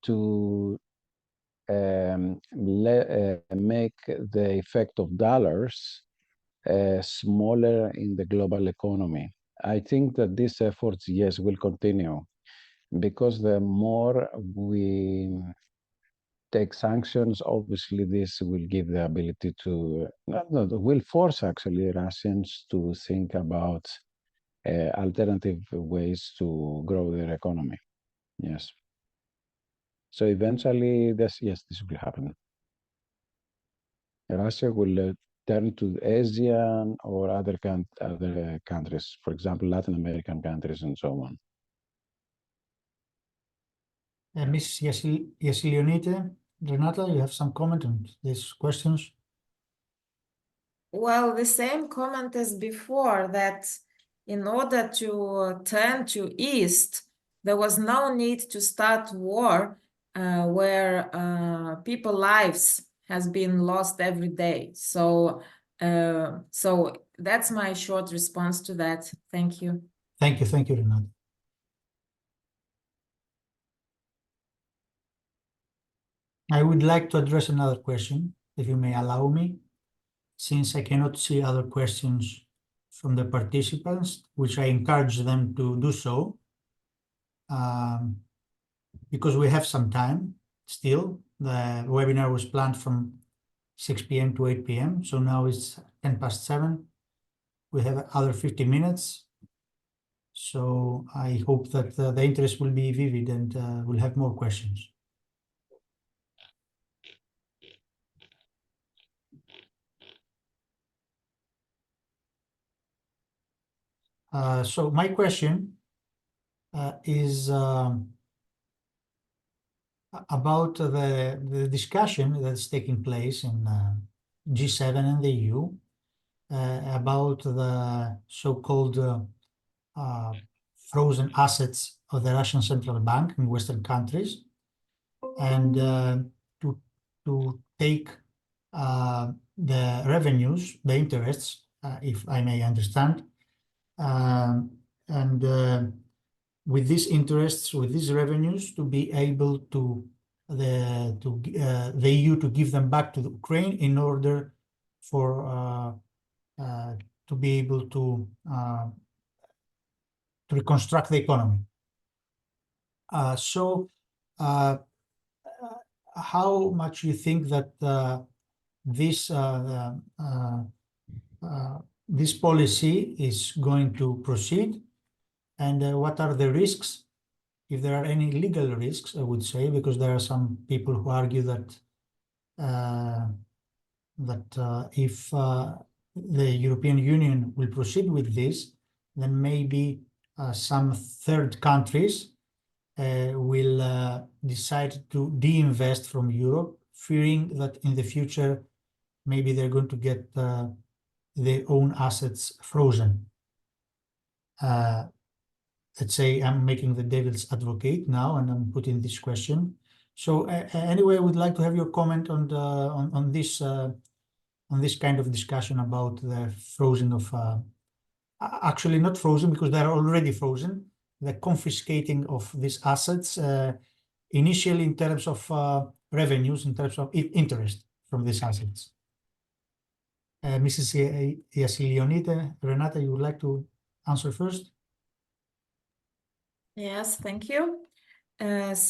to make the effect of dollars smaller in the global economy. I think that these efforts, yes, will continue, because the more we take sanctions, obviously this will give the ability to, will force actually Russians to think about alternative ways to grow their economy. Yes. So eventually, yes, this will happen. Russia will turn to Asian or other countries, for example, Latin American countries and so on. Ms. Yasilionite, Renata, you have some comment on these questions? Well, the same comment as before, that in order to turn to East, there was no need to start war where people's lives has been lost every day. So that's my short response to that. Thank you. Thank you, Renata. I would like to address another question, if you may allow me, since I cannot see other questions from the participants, which I encourage them to do so, because we have some time still. The webinar was planned from 6 p.m. to 8 p.m., so now it's 7:10. We have other 50 minutes. So I hope that the interest will be vivid and we'll have more questions. So my question is about the discussion that's taking place in G7 and the EU about the so-called frozen assets of the Russian Central Bank in Western countries, and to take the revenues, the interests, if I may understand, and with these interests, with these revenues, to be able to the EU to give them back to the Ukraine in order for to be able to reconstruct the economy. So how much you think that this policy is going to proceed, and what are the risks, if there are any legal risks, I would say, because there are some people who argue that if the European Union will proceed with this, then maybe some third countries will decide to de-invest from Europe, fearing that in the future maybe they're going to get their own assets frozen. Let's say I'm making the devil's advocate now, and I'm putting this question. So anyway, I would like to have your comment on this kind of discussion about the frozen of, actually not frozen because they're already frozen, the confiscating of these assets, initially in terms of revenues, in terms of interest from these assets. Mrs. Iasilionite, Renata, you would like to answer first? Yes, thank you. This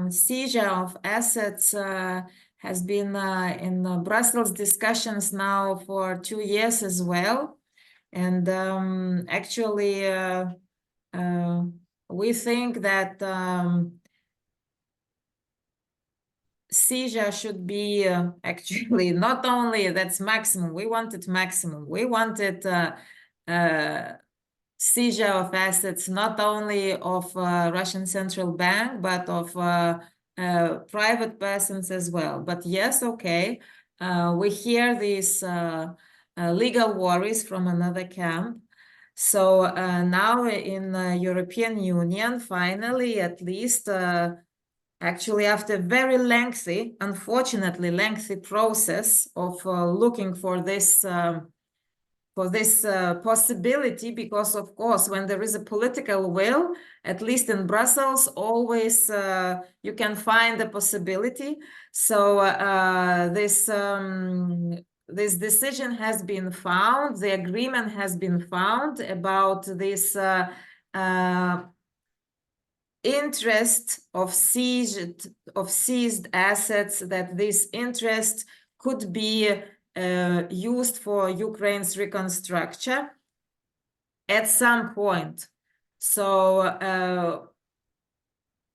seizure of assets has been in Brussels discussions now for 2 years as well. And actually, we think that seizure should be actually not only that's maximum, we wanted maximum, we wanted seizure of assets not only of Russian Central Bank, but of private persons as well. But yes, okay, we hear these legal worries from another camp. So now in the European Union, finally, at least, actually after very lengthy, unfortunately lengthy process of looking for this possibility, because of course when there is a political will, at least in Brussels, always you can find a possibility. So this decision has been found, the agreement has been found about this interest of seized assets, that this interest could be used for Ukraine's reconstruction at some point. So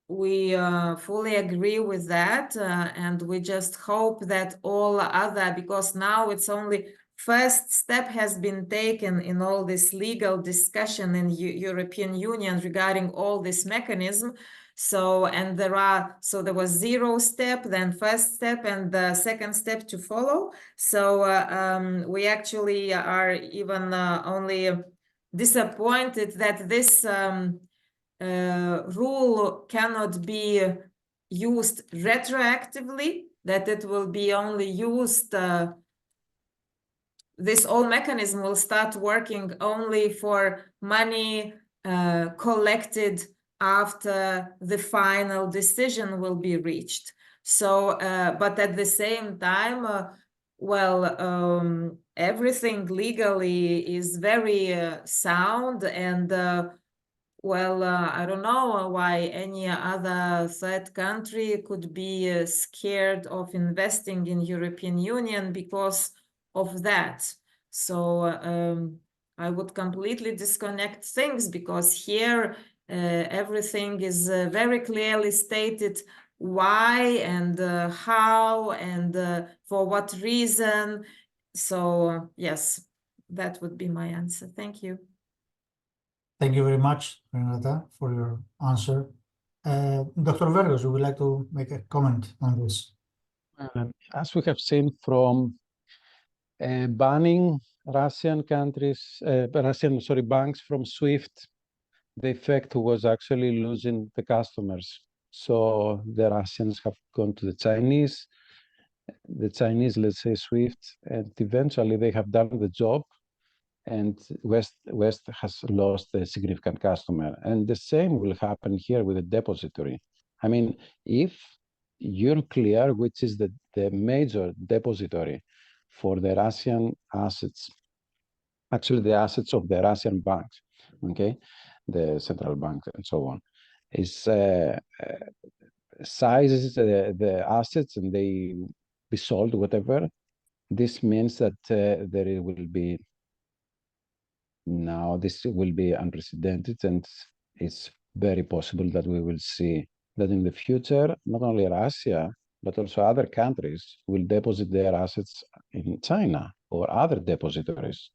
we fully agree with that, and we just hope that all other, because now it's only first step has been taken in all this legal discussion in European Union regarding all this mechanism. So, and there was 0 step, then first step, and the second step to follow. So we actually are even only disappointed that this rule cannot be used retroactively, that it will be only used, this whole mechanism will start working only for money collected after the final decision will be reached. So, but at the same time, everything legally is very sound, and I don't know why any other third country could be scared of investing in European Union because of that. So I would completely disconnect things, because here everything is very clearly stated why and how and for what reason. So yes, that would be my answer. Thank you. Thank you very much, Renata, for your answer. Dr. Vergos, would you like to make a comment on this? As we have seen from banning Russian banks from SWIFT, the effect was actually losing the customers. So the Russians have gone to the Chinese, let's say SWIFT, and eventually they have done the job, and West has lost a significant customer. And the same will happen here with the depository. I mean, if you're clear which is the major depository for the Russian assets, actually the assets of the Russian banks, okay, the central banks and so on, is sizes the assets and they be sold, whatever. This means that there will be now, this will be unprecedented, and it's very possible that we will see that in the future, not only Russia, but also other countries will deposit their assets in China or other depositories.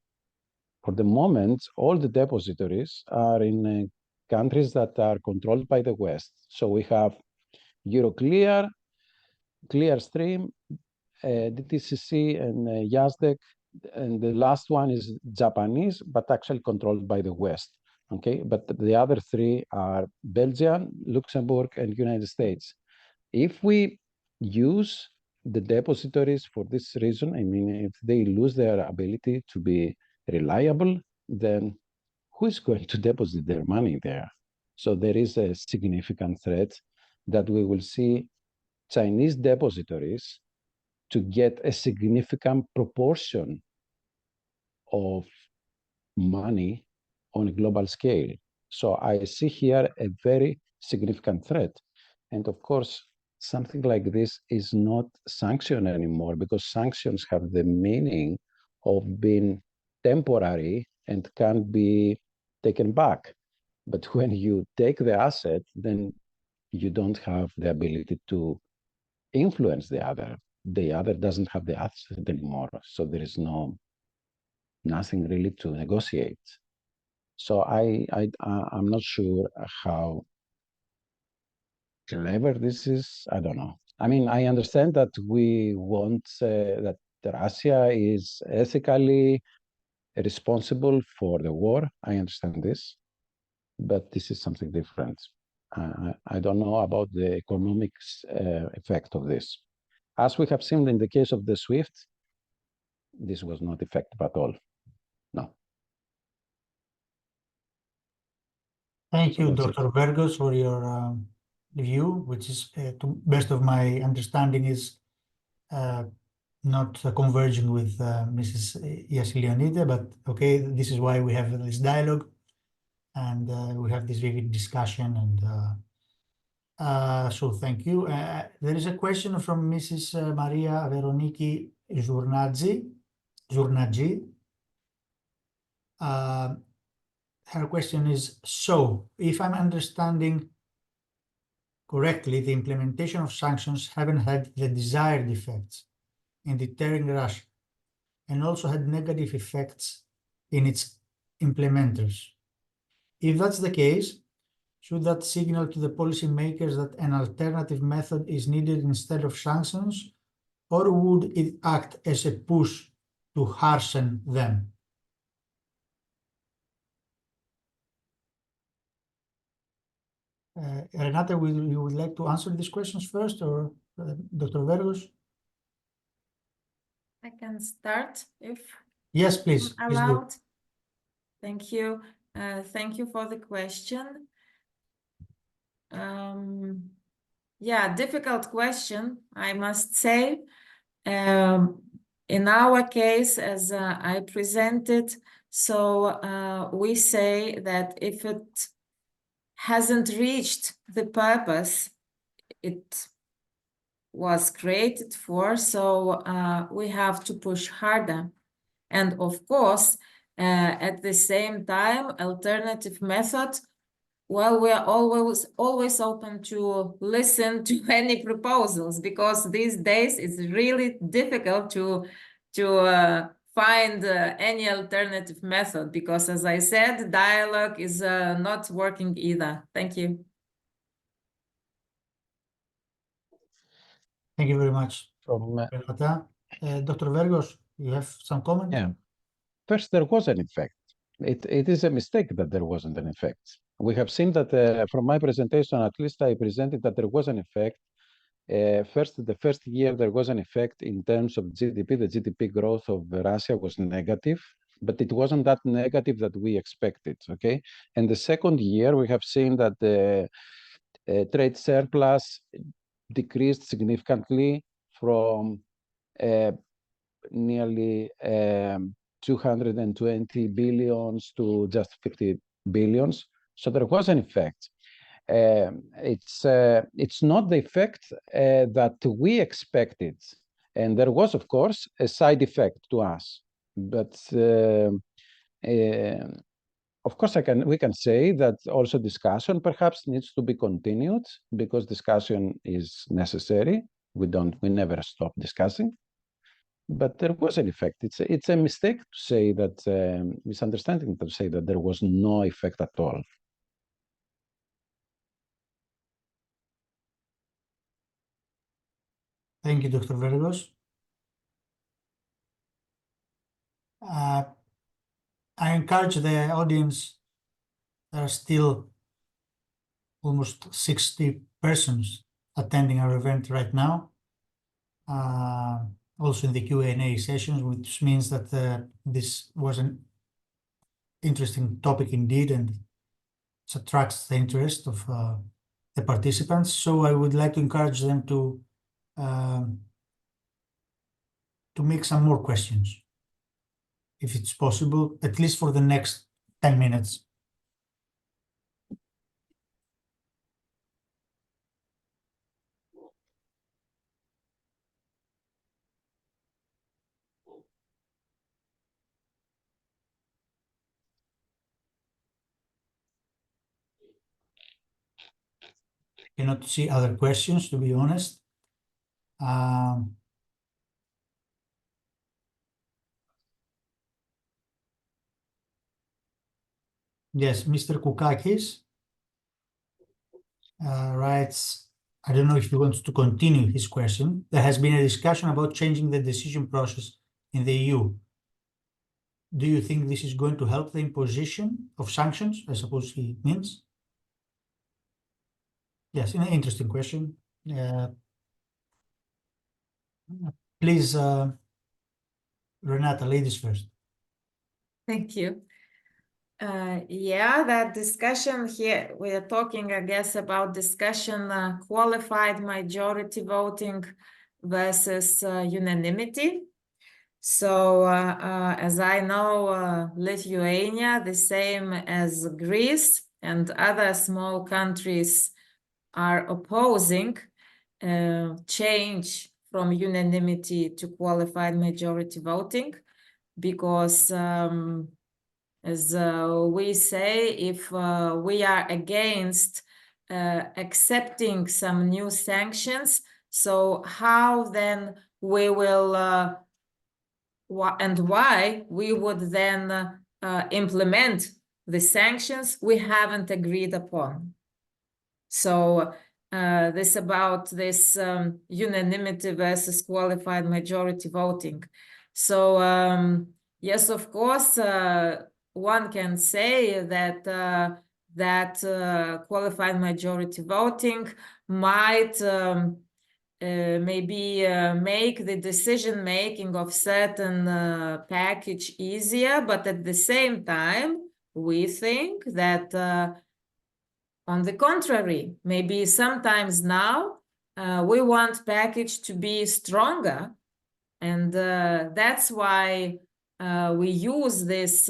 For the moment, all the depositories are in countries that are controlled by the West. So we have Euroclear, Clearstream, DTCC, and Yaztek, and the last one is Japanese, but actually controlled by the West. Okay, but the other three are Belgium, Luxembourg, and United States. If we use the depositories for this reason, I mean, if they lose their ability to be reliable, then who is going to deposit their money there? So there is a significant threat that we will see Chinese depositories to get a significant proportion of money on a global scale. So I see here a very significant threat. And of course, something like this is not sanctioned anymore, because sanctions have the meaning of being temporary and can't be taken back. But when you take the asset, then you don't have the ability to influence the other. The other doesn't have the asset anymore. So there is nothing really to negotiate. So I'm not sure how clever this is. I don't know. I mean, I understand that we want that Russia is ethically responsible for the war. I understand this, but this is something different. I don't know about the economics effect of this. As we have seen in the case of the SWIFT, this was not effective at all. No. Thank you, That's it. Dr. Vergos, for your view, which is, to best of my understanding, is not converging with Mrs. Ioannidis, but okay, this is why we have this dialogue, and we have this vivid discussion, and so thank you. There is a question from Mrs. Maria Veroniki Zurnadji. Her question is, so if I'm understanding correctly, the implementation of sanctions haven't had the desired effects in deterring Russia, and also had negative effects in its implementers. If that's the case, should that signal to the policymakers that an alternative method is needed instead of sanctions, or would it act as a push to harshen them? Renata, you would like to answer these questions first, or Dr. Vergos? I can start if Yes, please. I'm Please do. allowed. Thank you. Thank you for the question. Yeah, difficult question, I must say. In our case, as I presented, so we say that if it hasn't reached the purpose it was created for, so we have to push harder. And of course, at the same time, alternative method, well, we are always open to listen to any proposals, because these days it's really difficult to find any alternative method, because as I said, dialogue is not working either. Thank you. Thank you very much, From Renata. Dr. Vergos, you have some comment? yeah. First, there was an effect. It is a mistake that there wasn't an effect. We have seen that from my presentation, at least I presented that there was an effect. The first year there was an effect in terms of GDP. The GDP growth of Russia was negative, but it wasn't that negative that we expected, okay? And the second year, we have seen that the trade surplus decreased significantly from nearly 220 billions to just 50 billions. So there was an effect. It's not the effect that we expected. And there was, of course, a side effect to us. But of course, we can say that also discussion perhaps needs to be continued, because discussion is necessary. We never stop discussing. But there was an effect. It's a mistake to say that, misunderstanding to say that there was no effect at all. Thank you, Dr. Vergos. I encourage the audience. There are still almost 60 persons attending our event right now. Also in the Q&A sessions, which means that this was an interesting topic indeed, and it attracts the interest of the participants. So I would like to encourage them to make some more questions, if it's possible, at least for the next 10 minutes. Cannot see other questions, to be honest. Yes, Mr. Koukakis writes, I don't know if he wants to continue his question. There has been a discussion about changing the decision process in the EU. Do you think this is going to help the imposition of sanctions? I suppose he means. Yes, an interesting question. Please, Renata, ladies first. Thank you. Yeah, that discussion here, we are talking, I guess, about discussion qualified majority voting versus unanimity. So as I know, Lithuania, the same as Greece and other small countries, are opposing change from unanimity to qualified majority voting, because as we say, if we are against accepting some new sanctions, so how then we will and why we would then implement the sanctions we haven't agreed upon. So this about this unanimity versus qualified majority voting. So yes, of course, one can say that qualified majority voting might maybe make the decision making of certain package easier, but at the same time, we think that on the contrary, maybe sometimes now we want package to be stronger, and that's why we use this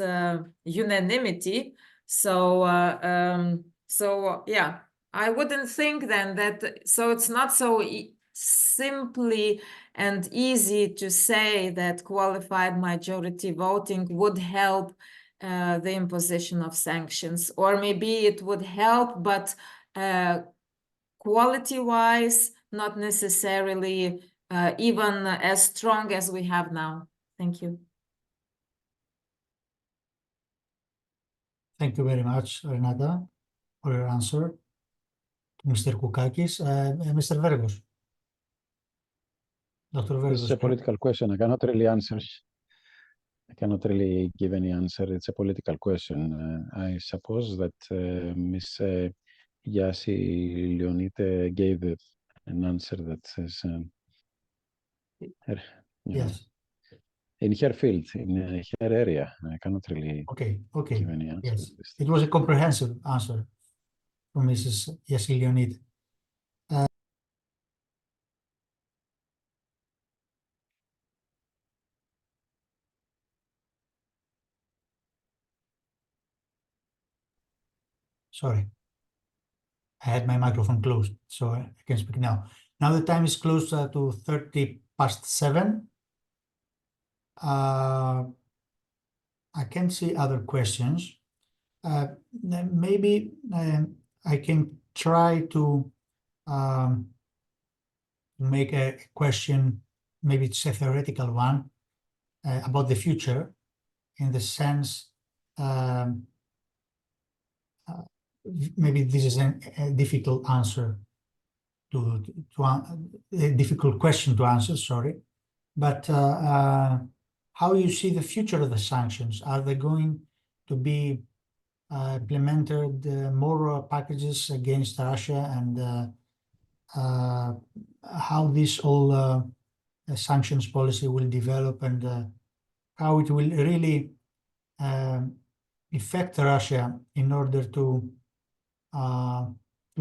unanimity. So yeah, I wouldn't think then that, so it's not so simply and easy to say that qualified majority voting would help the imposition of sanctions, or maybe it would help, but quality-wise, not necessarily even as strong as we have now. Thank you. Thank you very much, Renata, for your answer to Mr. Koukakis. Mr. Vergos. Dr. Vergos. This is a political question. I cannot really answer. I cannot really give any answer. It's a political question. I suppose that Ms. Yassi Leonite gave an answer that is Yes. in her field, in her area. I cannot really Okay. give any answer. Yes. It was a comprehensive answer from Mrs. Yassi Leonite. Sorry, I had my microphone closed, so I can speak now. Now the time is close to 7:30. I can't see other questions. Maybe I can try to make a question, maybe it's a theoretical one, about the future, in the sense maybe this is a difficult answer to a difficult question to answer, sorry. But how you see the future of the sanctions? Are they going to be implemented more packages against Russia, and how this whole sanctions policy will develop, and how it will really affect Russia in order to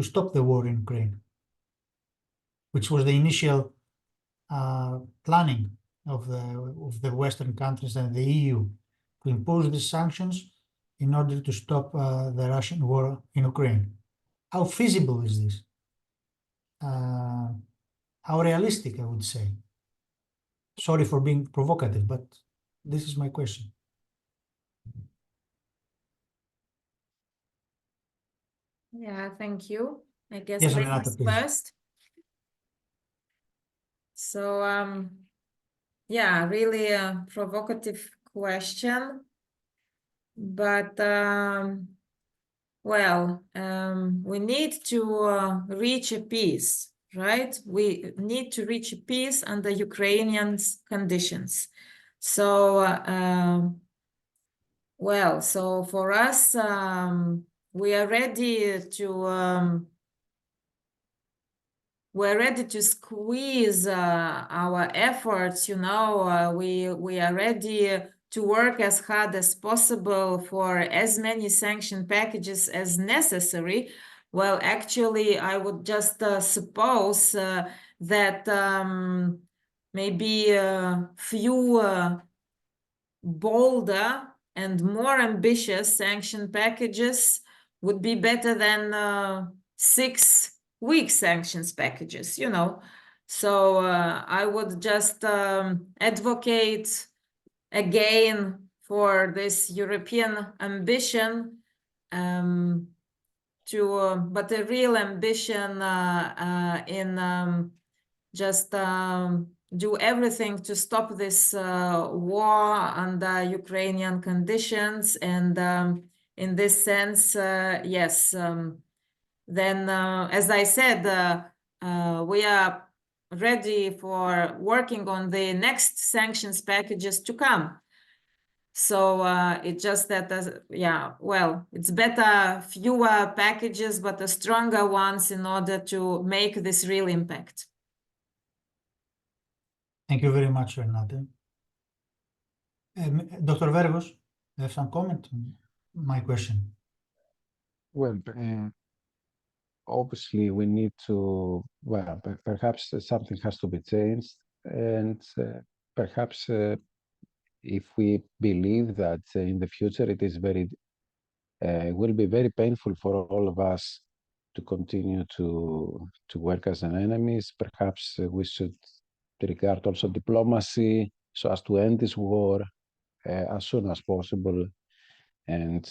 stop the war in Ukraine, which was the initial planning of the Western countries and the EU, to impose these sanctions in order to stop the Russian war in Ukraine. How feasible is this? How realistic, I would say. Sorry for being provocative, but this is my question. Yeah, thank you. I guess Yes, ladies Renata, please. first. So, yeah, really a provocative question. But, well, we need to reach a peace, right? We need to reach a peace under Ukrainian conditions. So, well, so for us, we are ready to we're ready to squeeze our efforts, you know, we are ready to work as hard as possible for as many sanction packages as necessary. Well, actually, I would just suppose that maybe a few bolder and more ambitious sanction packages would be better than 6-week sanctions packages, you know. So I would just advocate again for this European ambition, but a real ambition in just do everything to stop this war under Ukrainian conditions. And in this sense, yes, then, as I said, we are ready for working on the next sanctions packages to come. So it's just that, yeah, well, it's better fewer packages, but the stronger ones in order to make this real impact. Thank you very much, Renata. Dr. Vergos, you have some comment on my question? Well, obviously we need to, well, perhaps something has to be changed, and perhaps if we believe that in the future it is will be very painful for all of us to continue to work as an enemies, perhaps we should regard also diplomacy so as to end this war as soon as possible, and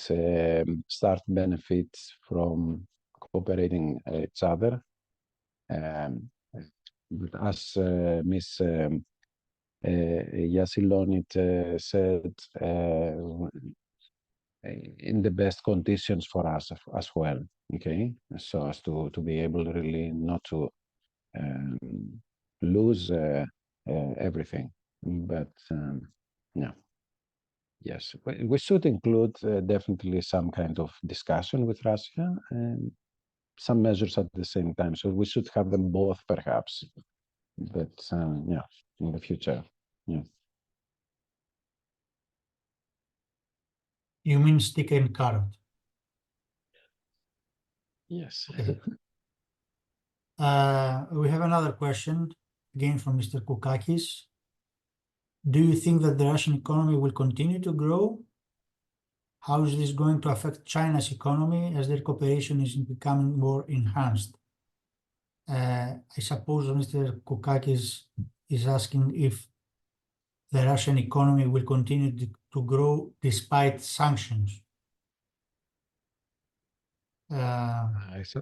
start benefits from cooperating each other. As Ms. Yassi Leonite said, in the best conditions for us as well, okay? So as to be able really not to lose everything. But yeah, yes, we should include definitely some kind of discussion with Russia and some measures at the same time. So we should have them both, perhaps. But yeah, in the future, yeah. You mean stick and carrot? Yes. Okay. We have another question, again from Mr. Koukakis. Do you think that the Russian economy will continue to grow? How is this going to affect China's economy as their cooperation is becoming more enhanced? I suppose Mr. Koukakis is asking if the Russian economy will continue to grow despite sanctions. Yes.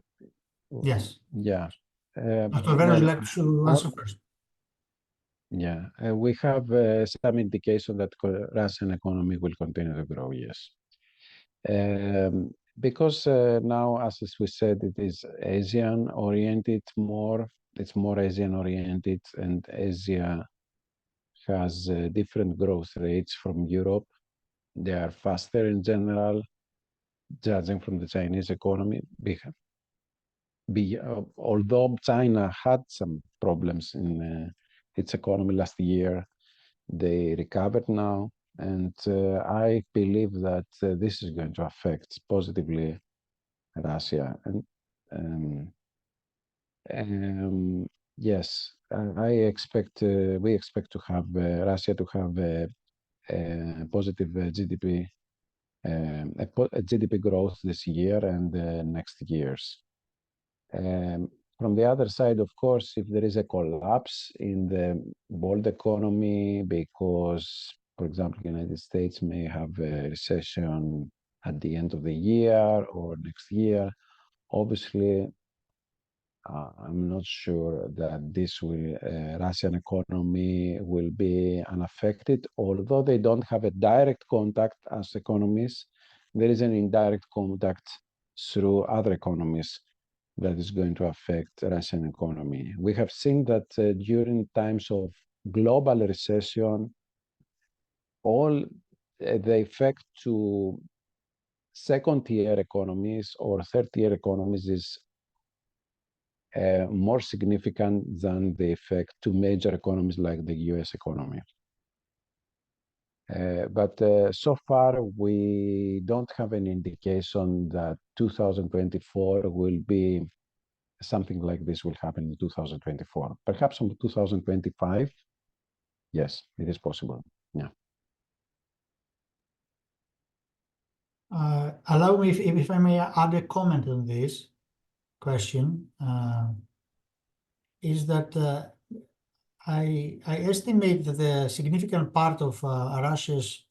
Yeah. Dr. Veros, would like to answer first. Yeah, we have some indication that Russian economy will continue to grow, yes. Because now, as we said, it is Asian-oriented more, it's more Asian-oriented, and Asia has different growth rates from Europe. They are faster in general, judging from the Chinese economy. Although China had some problems in its economy last year, they recovered now, and I believe that this is going to affect positively Russia. And yes, we expect to have Russia to have a positive GDP, a GDP growth this year and next years. From the other side, of course, if there is a collapse in the world economy, because, for example, the United States may have a recession at the end of the year or next year, obviously, I'm not sure that this will, Russian economy will be unaffected, although they don't have a direct contact as economies. There is an indirect contact through other economies that is going to affect the Russian economy. We have seen that during times of global recession, all the effect to second-tier economies or third-tier economies is more significant than the effect to major economies like the US economy. But so far, we don't have any indication that 2024 will be something like this will happen in 2024. Perhaps in 2025, yes, it is possible. Yeah. Allow me, if I may add a comment on this question, is that I estimate that the significant part of Russia's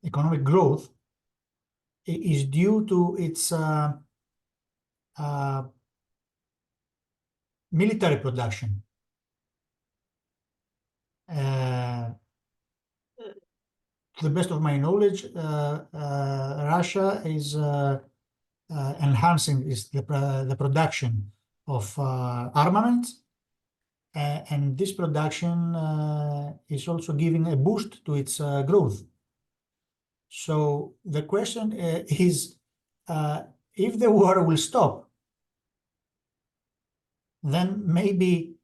economic growth is due to its military production. To the best of my knowledge, Russia is enhancing the production of armaments, and this production is also giving a boost to its growth. So the question is, if the war will stop, then maybe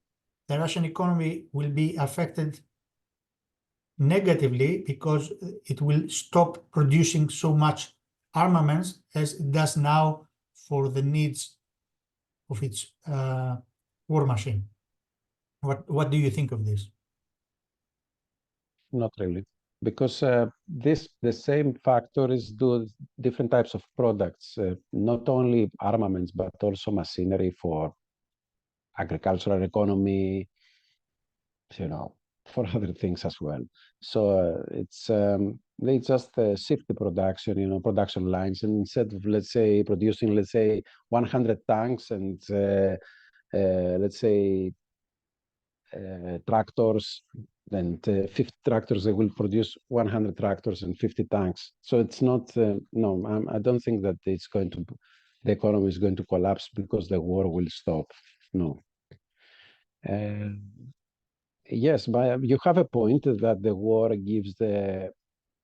the Russian economy will be affected negatively because it will stop producing so much armaments as it does now for the needs of its war machine. What do you think of this? Not really, because the same factors do different types of products, not only armaments, but also machinery for agricultural economy, for other things as well. So it's they just shift the production, production lines, and instead of, let's say, producing, 100 tanks and let's say tractors, then 50 tractors, they will produce 100 tractors and 50 tanks. So it's not, no, I don't think that it's going to, the economy is going to collapse because the war will stop. No. Yes, but you have a point that the war gives the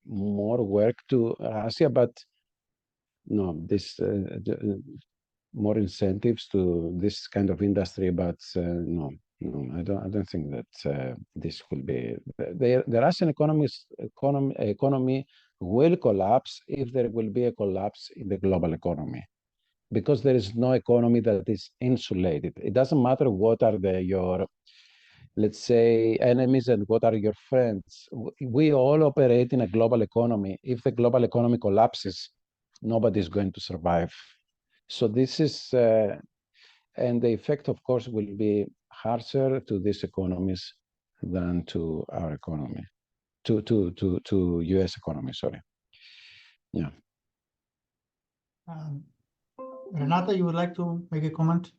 more work to Russia, but no, this more incentives to this kind of industry, but no, I don't think that this will be the Russian economy will collapse if there will be a collapse in the global economy, because there is no economy that is insulated. It doesn't matter what are your, let's say, enemies and what are your friends. We all operate in a global economy. If the global economy collapses, nobody is going to survive. So this is, and the effect, of course, will be harsher to these economies than to our economy, to US economy, sorry. Yeah. Renata, you would like to make a comment?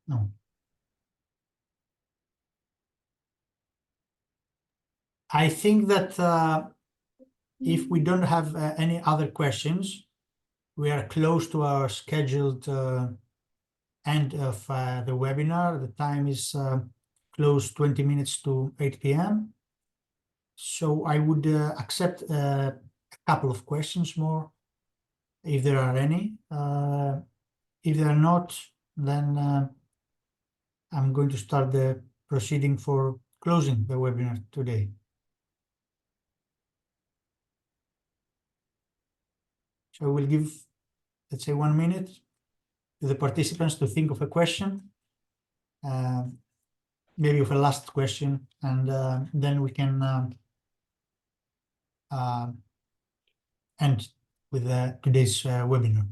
No. I think that if we don't have any other questions, we are close to our scheduled end of the webinar. The time is close 20 minutes to 8 p.m. So I would accept a couple of questions more, if there are any. If there are not, then I'm going to start the proceeding for closing the webinar today. So we'll give, let's say, 1 minute to the participants to think of a question, maybe of a last question, and then we can end with today's webinar.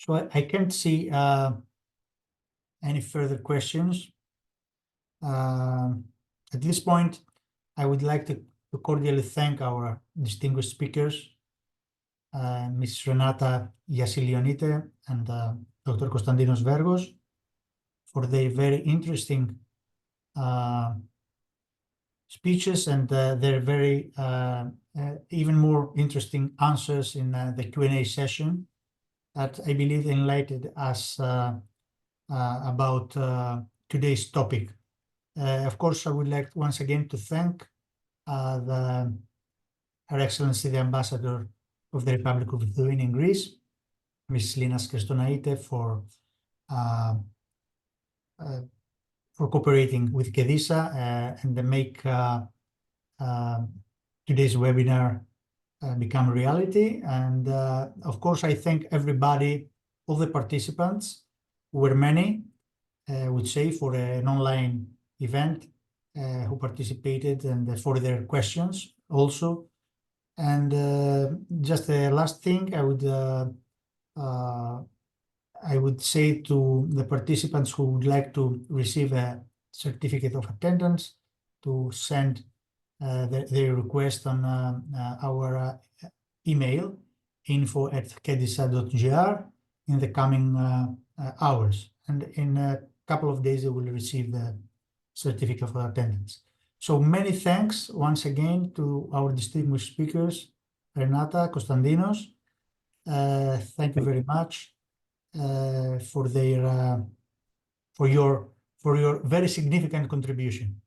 So I can't see any further questions. At this point, I would like to cordially thank our distinguished speakers, Ms. Renata Iasilionite and Dr. Konstantinos Vergos, for their very interesting speeches and their very even more interesting answers in the Q&A session that I believe enlightened us about today's topic. Of course, I would like once again to thank Her Excellency the Ambassador of the Republic of Lithuania in Greece, Ms. Lina, for cooperating with ΚΕΔΙΣΑ and to make today's webinar become reality. And of course, I thank everybody, all the participants, who were many, I would say, for an online event, who participated, and for their questions also. And just the last thing, I would say to the participants who would like to receive a certificate of attendance to send their request on our email, info@kedisa.gr, in the coming hours. And in a couple of days, they will receive the certificate of attendance. So many thanks once again to our distinguished speakers, Renata, Konstantinos. Thank you very much for your very significant contribution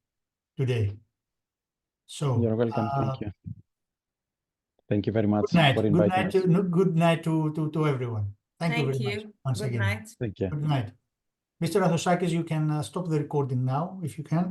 today. So you're welcome. Thank you. Thank you very much good night. for inviting us. Good night to everyone. Thank you very much once Good again. night. Thank you. Good night. Mr. Athosakis, you can stop the recording now if you can.